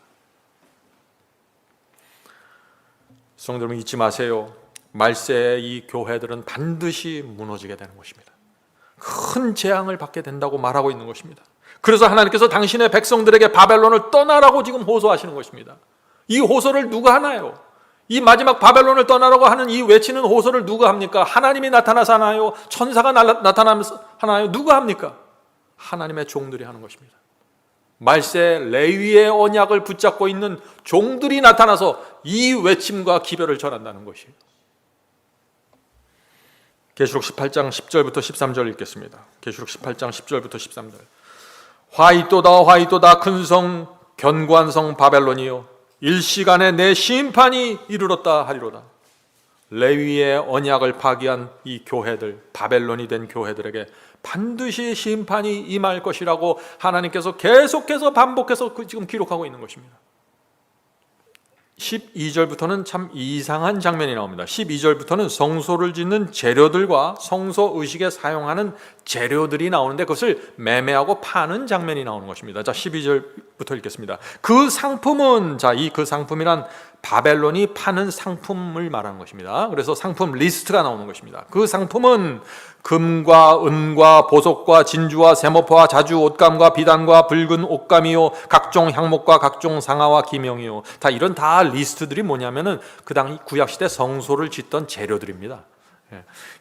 Speaker 1: 성도 여러분, 잊지 마세요. 말세의 이 교회들은 반드시 무너지게 되는 것입니다. 큰 재앙을 받게 된다고 말하고 있는 것입니다. 그래서 하나님께서 당신의 백성들에게 바벨론을 떠나라고 지금 호소하시는 것입니다. 이 호소를 누가 하나요? 이 마지막 바벨론을 떠나라고 하는 이 외치는 호소를 누가 합니까? 하나님이 나타나서 하나요? 천사가 나타나면서 하나요? 누가 합니까? 하나님의 종들이 하는 것입니다. 말세 레위의 언약을 붙잡고 있는 종들이 나타나서 이 외침과 기별을 전한다는 것이에요. 계시록 18장 10절부터 13절 읽겠습니다. 계시록 18장 10절부터 13절. 화이또다 화이또다 큰 성 견고한 성 바벨론이요 일시간에 내 심판이 이르렀다 하리로다. 레위의 언약을 파기한 이 교회들, 바벨론이 된 교회들에게 반드시 심판이 임할 것이라고 하나님께서 계속해서 반복해서 지금 기록하고 있는 것입니다. 12절부터는 참 이상한 장면이 나옵니다. 12절부터는 성소를 짓는 재료들과 성소 의식에 사용하는 재료들이 나오는데 그것을 매매하고 파는 장면이 나오는 것입니다. 자, 12절부터 읽겠습니다. 그 상품은, 자, 이 그 상품이란 바벨론이 파는 상품을 말하는 것입니다. 그래서 상품 리스트가 나오는 것입니다. 그 상품은 금과 은과 보석과 진주와 세모포와 자주 옷감과 비단과 붉은 옷감이요 각종 향목과 각종 상아와 기명이요. 다 이런 다 리스트들이 뭐냐면은 그 당 구약시대 성소를 짓던 재료들입니다.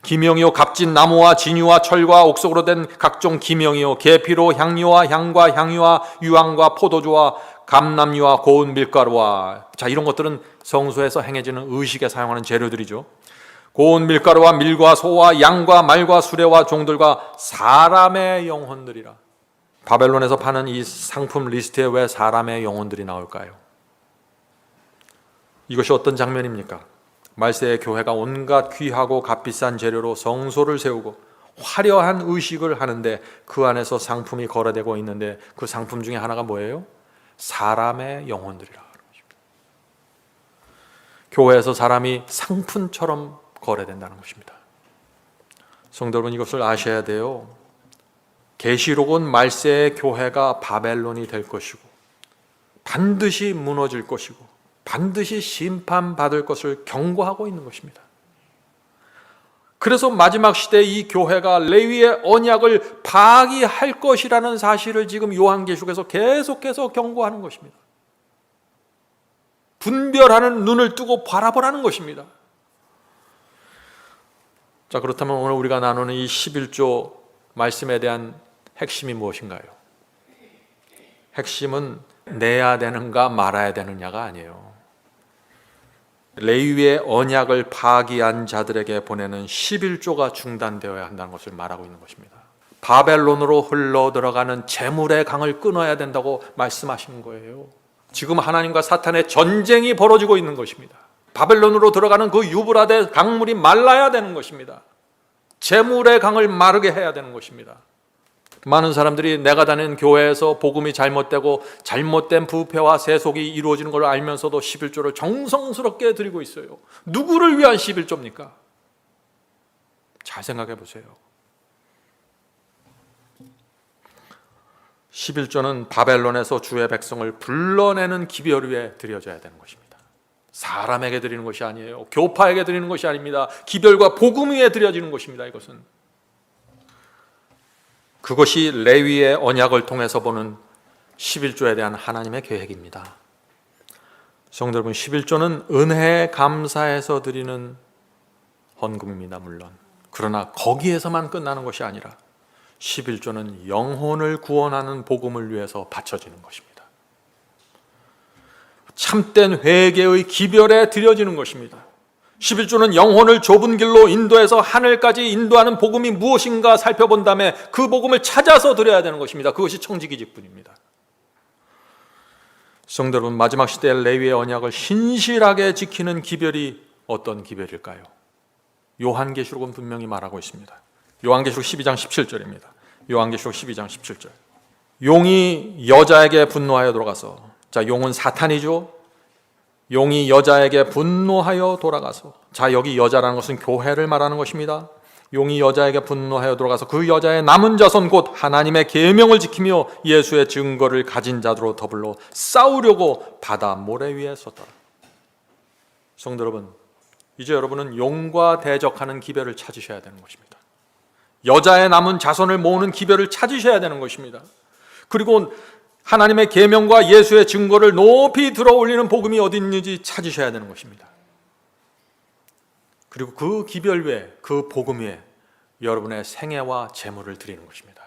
Speaker 1: 기명이요 값진 나무와 진유와 철과 옥석으로 된 각종 기명이요 계피로 향료와 향과 향유와 유황과 포도주와 감람유와 고운 밀가루와, 자, 이런 것들은 성소에서 행해지는 의식에 사용하는 재료들이죠. 고운 밀가루와 밀과 소와 양과 말과 수레와 종들과 사람의 영혼들이라. 바벨론에서 파는 이 상품 리스트에 왜 사람의 영혼들이 나올까요? 이것이 어떤 장면입니까? 말세의 교회가 온갖 귀하고 값비싼 재료로 성소를 세우고 화려한 의식을 하는데 그 안에서 상품이 거래되고 있는데 그 상품 중에 하나가 뭐예요? 사람의 영혼들이라 하는 것입니다. 교회에서 사람이 상품처럼 거래된다는 것입니다. 성도 여러분, 이것을 아셔야 돼요. 계시록은 말세의 교회가 바벨론이 될 것이고 반드시 무너질 것이고 반드시 심판받을 것을 경고하고 있는 것입니다. 그래서 마지막 시대에 이 교회가 레위의 언약을 파기할 것이라는 사실을 지금 요한계시록에서 계속해서 경고하는 것입니다. 분별하는 눈을 뜨고 바라보라는 것입니다. 자, 그렇다면 오늘 우리가 나누는 이 11조 말씀에 대한 핵심이 무엇인가요? 핵심은 내야 되는가 말아야 되느냐가 아니에요. 레위의 언약을 파기한 자들에게 보내는 11조가 중단되어야 한다는 것을 말하고 있는 것입니다. 바벨론으로 흘러 들어가는 재물의 강을 끊어야 된다고 말씀하시는 거예요. 지금 하나님과 사탄의 전쟁이 벌어지고 있는 것입니다. 바벨론으로 들어가는 그 유브라데 강물이 말라야 되는 것입니다. 재물의 강을 마르게 해야 되는 것입니다. 많은 사람들이 내가 다니는 교회에서 복음이 잘못되고 잘못된 부패와 세속이 이루어지는 걸 알면서도 11조를 정성스럽게 드리고 있어요. 누구를 위한 11조입니까? 잘 생각해 보세요. 11조는 바벨론에서 주의 백성을 불러내는 기별 위에 드려져야 되는 것입니다. 사람에게 드리는 것이 아니에요. 교파에게 드리는 것이 아닙니다. 기별과 복음 위에 드려지는 것입니다. 이것은 그것이 레위의 언약을 통해서 보는 11조에 대한 하나님의 계획입니다. 성도 여러분, 11조는 은혜에 감사해서 드리는 헌금입니다. 물론 그러나 거기에서만 끝나는 것이 아니라 11조는 영혼을 구원하는 복음을 위해서 바쳐지는 것입니다. 참된 회개의 기별에 드려지는 것입니다. 11조는 영혼을 좁은 길로 인도해서 하늘까지 인도하는 복음이 무엇인가 살펴본 다음에 그 복음을 찾아서 드려야 되는 것입니다. 그것이 청지기직분입니다. 성도 여러분, 마지막 시대의 레위의 언약을 신실하게 지키는 기별이 어떤 기별일까요? 요한계시록은 분명히 말하고 있습니다. 요한계시록 12장 17절입니다. 요한계시록 12장 17절. 용이 여자에게 분노하여 돌아가서, 자, 용은 사탄이죠. 용이 여자에게 분노하여 돌아가서, 자, 여기 여자라는 것은 교회를 말하는 것입니다. 용이 여자에게 분노하여 돌아가서 그 여자의 남은 자손 곧 하나님의 계명을 지키며 예수의 증거를 가진 자들로 더불어 싸우려고 바다 모래 위에 섰더라. 성도 여러분, 이제 여러분은 용과 대적하는 기별을 찾으셔야 되는 것입니다. 여자의 남은 자손을 모으는 기별을 찾으셔야 되는 것입니다. 그리고 하나님의 계명과 예수의 증거를 높이 들어올리는 복음이 어디 있는지 찾으셔야 되는 것입니다. 그리고 그 기별 외에, 그 복음 외에 여러분의 생애와 재물을 드리는 것입니다.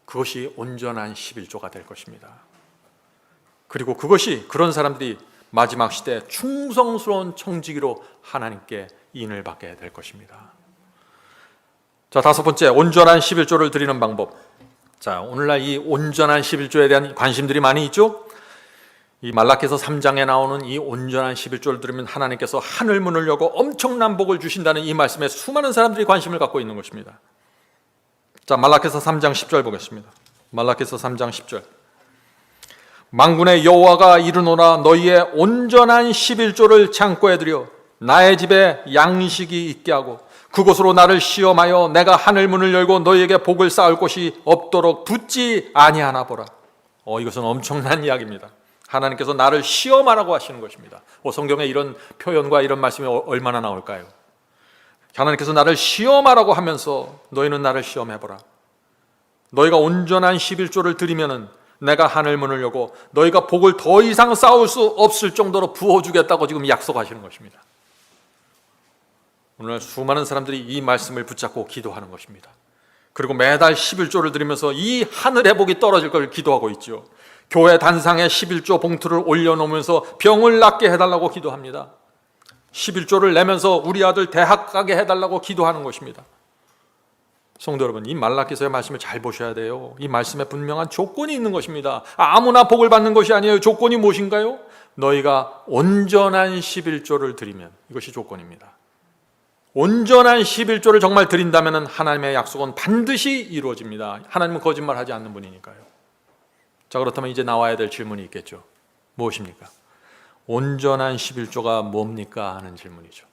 Speaker 1: 그것이 온전한 11조가 될 것입니다. 그리고 그것이, 그런 사람들이 마지막 시대 충성스러운 청지기로 하나님께 인을 받게 될 것입니다. 자, 다섯 번째, 온전한 11조를 드리는 방법. 자, 오늘날 이 온전한 11조에 대한 관심들이 많이 있죠? 이 말라기서 3장에 나오는 이 온전한 11조를 들으면 하나님께서 하늘문을 열고 엄청난 복을 주신다는 이 말씀에 수많은 사람들이 관심을 갖고 있는 것입니다. 자, 말라기서 3장 10절 보겠습니다. 말라기서 3장 10절. 만군의 여호와가 이르노라, 너희의 온전한 11조를 창고에 들여 나의 집에 양식이 있게 하고 그곳으로 나를 시험하여 내가 하늘문을 열고 너희에게 복을 쌓을 곳이 없도록 붙지 아니하나 보라. 이것은 엄청난 이야기입니다. 하나님께서 나를 시험하라고 하시는 것입니다. 성경에 이런 표현과 이런 말씀이 얼마나 나올까요? 하나님께서 나를 시험하라고 하면서 너희는 나를 시험해보라. 너희가 온전한 11조를 드리면은 내가 하늘문을 열고 너희가 복을 더 이상 쌓을 수 없을 정도로 부어주겠다고 지금 약속하시는 것입니다. 오늘 수많은 사람들이 이 말씀을 붙잡고 기도하는 것입니다. 그리고 매달 11조를 드리면서 이 하늘의 복이 떨어질 걸 기도하고 있죠. 교회 단상에 11조 봉투를 올려놓으면서 병을 낫게 해달라고 기도합니다. 11조를 내면서 우리 아들 대학 가게 해달라고 기도하는 것입니다. 성도 여러분, 이 말라기서의 말씀을 잘 보셔야 돼요. 이 말씀에 분명한 조건이 있는 것입니다. 아무나 복을 받는 것이 아니에요. 조건이 무엇인가요? 너희가 온전한 11조를 드리면, 이것이 조건입니다. 온전한 11조를 정말 드린다면 하나님의 약속은 반드시 이루어집니다. 하나님은 거짓말하지 않는 분이니까요. 자, 그렇다면 이제 나와야 될 질문이 있겠죠. 무엇입니까? 온전한 11조가 뭡니까? 하는 질문이죠.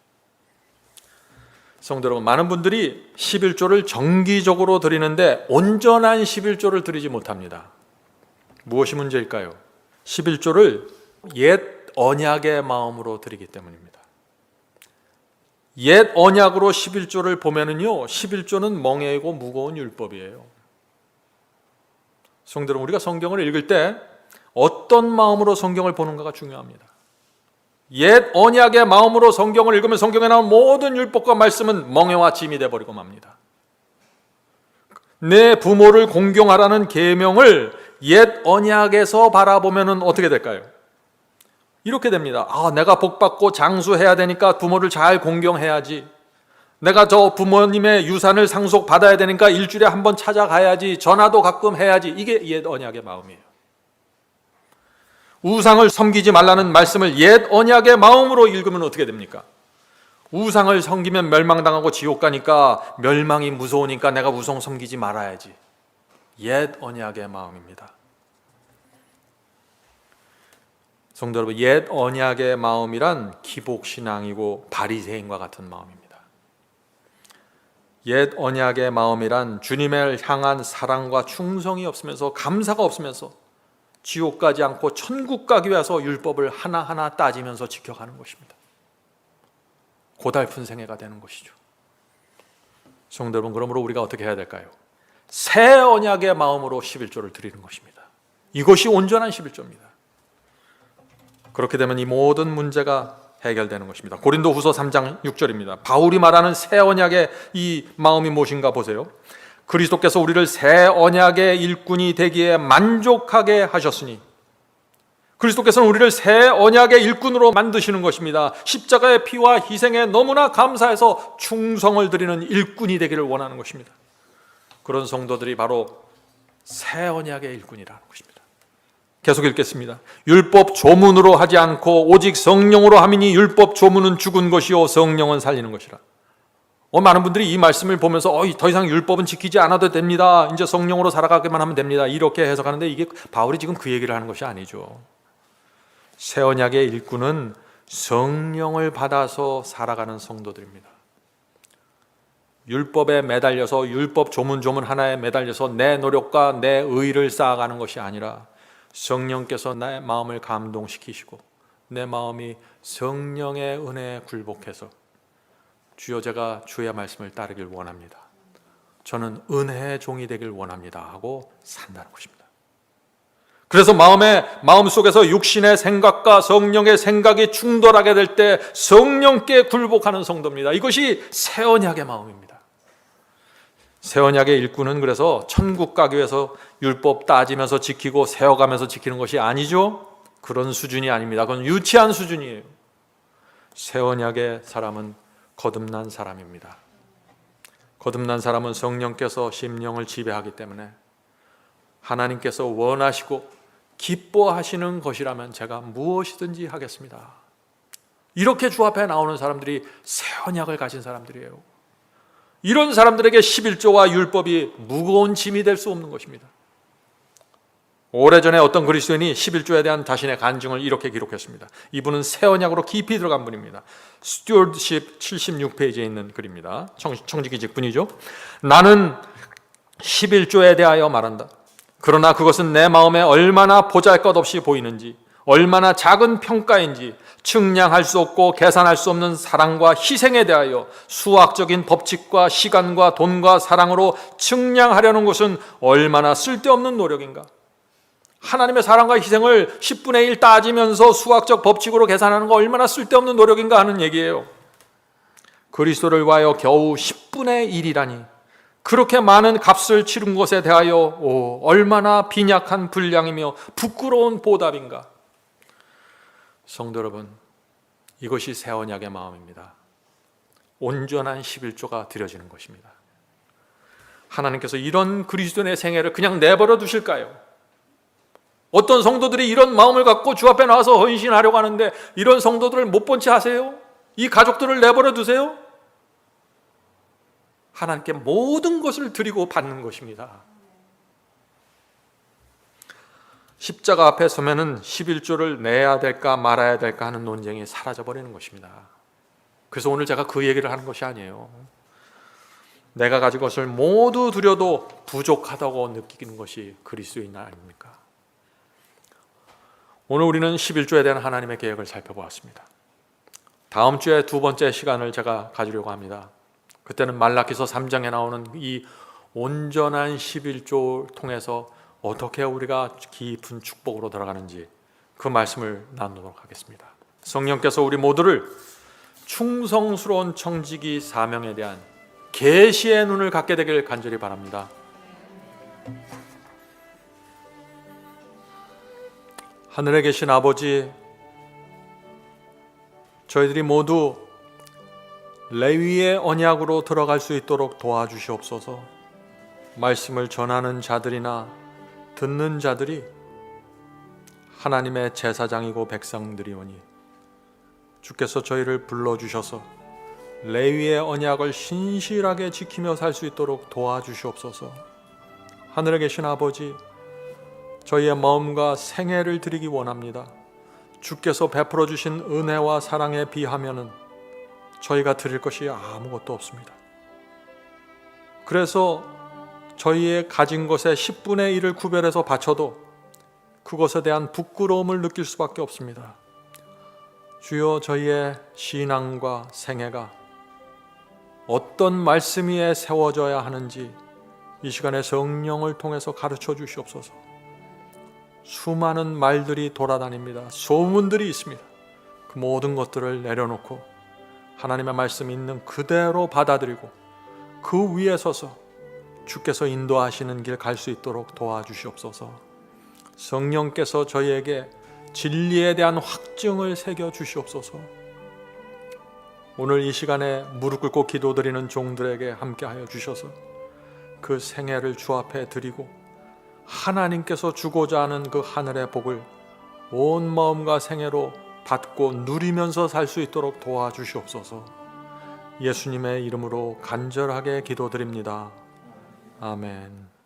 Speaker 1: 성도 여러분, 많은 분들이 11조를 정기적으로 드리는데 온전한 11조를 드리지 못합니다. 무엇이 문제일까요? 11조를 옛 언약의 마음으로 드리기 때문입니다. 옛 언약으로 11조를 보면은요, 11조는 멍해이고 무거운 율법이에요. 성도 여러분, 우리가 성경을 읽을 때 어떤 마음으로 성경을 보는가가 중요합니다. 옛 언약의 마음으로 성경을 읽으면 성경에 나온 모든 율법과 말씀은 멍해와 짐이 되어버리고 맙니다. 내 부모를 공경하라는 계명을 옛 언약에서 바라보면 어떻게 될까요? 이렇게 됩니다. 내가 복받고 장수해야 되니까 부모를 잘 공경해야지. 내가 저 부모님의 유산을 상속받아야 되니까 일주일에 한 번 찾아가야지. 전화도 가끔 해야지. 이게 옛 언약의 마음이에요. 우상을 섬기지 말라는 말씀을 옛 언약의 마음으로 읽으면 어떻게 됩니까? 우상을 섬기면 멸망당하고 지옥 가니까 멸망이 무서우니까 내가 우상 섬기지 말아야지. 옛 언약의 마음입니다. 성도 여러분, 옛 언약의 마음이란 기복신앙이고 바리새인과 같은 마음입니다. 옛 언약의 마음이란 주님을 향한 사랑과 충성이 없으면서 감사가 없으면서 지옥 가지 않고 천국 가기 위해서 율법을 하나하나 따지면서 지켜가는 것입니다. 고달픈 생애가 되는 것이죠. 성도 여러분, 그러므로 우리가 어떻게 해야 될까요? 새 언약의 마음으로 11조를 드리는 것입니다. 이것이 온전한 11조입니다. 그렇게 되면 이 모든 문제가 해결되는 것입니다. 고린도후서 3장 6절입니다. 바울이 말하는 새 언약의 이 마음이 무엇인가 보세요. 그리스도께서 우리를 새 언약의 일꾼이 되기에 만족하게 하셨으니, 그리스도께서는 우리를 새 언약의 일꾼으로 만드시는 것입니다. 십자가의 피와 희생에 너무나 감사해서 충성을 드리는 일꾼이 되기를 원하는 것입니다. 그런 성도들이 바로 새 언약의 일꾼이라는 것입니다. 계속 읽겠습니다. 율법 조문으로 하지 않고 오직 성령으로 함이니 율법 조문은 죽은 것이요 성령은 살리는 것이라. 많은 분들이 이 말씀을 보면서 더 이상 율법은 지키지 않아도 됩니다. 이제 성령으로 살아가기만 하면 됩니다. 이렇게 해석하는데 이게 바울이 지금 그 얘기를 하는 것이 아니죠. 새 언약의 일꾼은 성령을 받아서 살아가는 성도들입니다. 율법에 매달려서 율법 조문 하나에 매달려서 내 노력과 내 의를 쌓아가는 것이 아니라 성령께서 나의 마음을 감동시키시고 내 마음이 성령의 은혜에 굴복해서 주여 제가 주의 말씀을 따르길 원합니다. 저는 은혜의 종이 되길 원합니다 하고 산다는 것입니다. 그래서 마음속에서 육신의 생각과 성령의 생각이 충돌하게 될 때 성령께 굴복하는 성도입니다. 이것이 새 언약의 마음입니다. 새 언약의 일꾼은 그래서 천국 가기 위해서 율법 따지면서 지키고 세워가면서 지키는 것이 아니죠. 그런 수준이 아닙니다. 그건 유치한 수준이에요. 새 언약의 사람은 거듭난 사람입니다. 거듭난 사람은 성령께서 심령을 지배하기 때문에 하나님께서 원하시고 기뻐하시는 것이라면 제가 무엇이든지 하겠습니다. 이렇게 주 앞에 나오는 사람들이 새 언약을 가진 사람들이에요. 이런 사람들에게 11조와 율법이 무거운 짐이 될 수 없는 것입니다. 오래전에 어떤 그리스도인이 11조에 대한 자신의 간증을 이렇게 기록했습니다. 이분은 새 언약으로 깊이 들어간 분입니다. 스튜어드십 76페이지에 있는 글입니다. 청지기 직분이죠. 나는 11조에 대하여 말한다. 그러나 그것은 내 마음에 얼마나 보잘것없이 보이는지, 얼마나 작은 평가인지 측량할 수 없고 계산할 수 없는 사랑과 희생에 대하여 수학적인 법칙과 시간과 돈과 사랑으로 측량하려는 것은 얼마나 쓸데없는 노력인가. 하나님의 사랑과 희생을 10분의 1 따지면서 수학적 법칙으로 계산하는 거 얼마나 쓸데없는 노력인가 하는 얘기예요. 그리스도를 위하여 겨우 10분의 1이라니 그렇게 많은 값을 치른 것에 대하여 얼마나 빈약한 분량이며 부끄러운 보답인가. 성도 여러분, 이것이 새 언약의 마음입니다. 온전한 11조가 드려지는 것입니다. 하나님께서 이런 그리스도인의 생애를 그냥 내버려 두실까요? 어떤 성도들이 이런 마음을 갖고 주 앞에 나와서 헌신하려고 하는데 이런 성도들을 못 본 채 하세요? 이 가족들을 내버려 두세요? 하나님께 모든 것을 드리고 받는 것입니다. 십자가 앞에 서면은 11조를 내야 될까 말아야 될까 하는 논쟁이 사라져버리는 것입니다. 그래서 오늘 제가 그 얘기를 하는 것이 아니에요. 내가 가진 것을 모두 드려도 부족하다고 느끼는 것이 그리스도인 아닙니까? 오늘 우리는 11조에 대한 하나님의 계획을 살펴보았습니다. 다음 주에 두 번째 시간을 제가 가지려고 합니다. 그때는 말라기서 3장에 나오는 이 온전한 11조 통해서 어떻게 우리가 깊은 축복으로 들어가는지 그 말씀을 나누도록 하겠습니다. 성령께서 우리 모두를 충성스러운 청지기 사명에 대한 계시의 눈을 갖게 되길 간절히 바랍니다. 하늘에 계신 아버지, 저희들이 모두 레위의 언약으로 들어갈 수 있도록 도와주시옵소서. 말씀을 전하는 자들이나 듣는 자들이 하나님의 제사장이고 백성들이오니 주께서 저희를 불러주셔서 레위의 언약을 신실하게 지키며 살 수 있도록 도와주시옵소서. 하늘에 계신 아버지, 저희의 마음과 생애를 드리기 원합니다. 주께서 베풀어 주신 은혜와 사랑에 비하면은 저희가 드릴 것이 아무것도 없습니다. 그래서 저희의 가진 것의 10분의 1을 구별해서 바쳐도 그것에 대한 부끄러움을 느낄 수밖에 없습니다. 주여, 저희의 신앙과 생애가 어떤 말씀 위에 세워져야 하는지 이 시간에 성령을 통해서 가르쳐 주시옵소서. 수많은 말들이 돌아다닙니다. 소문들이 있습니다. 그 모든 것들을 내려놓고 하나님의 말씀 있는 그대로 받아들이고 그 위에 서서 주께서 인도하시는 길 갈 수 있도록 도와주시옵소서. 성령께서 저희에게 진리에 대한 확증을 새겨 주시옵소서. 오늘 이 시간에 무릎 꿇고 기도드리는 종들에게 함께하여 주셔서 그 생애를 주 앞에 드리고 하나님께서 주고자 하는 그 하늘의 복을 온 마음과 생애로 받고 누리면서 살 수 있도록 도와주시옵소서. 예수님의 이름으로 간절하게 기도드립니다. 아멘.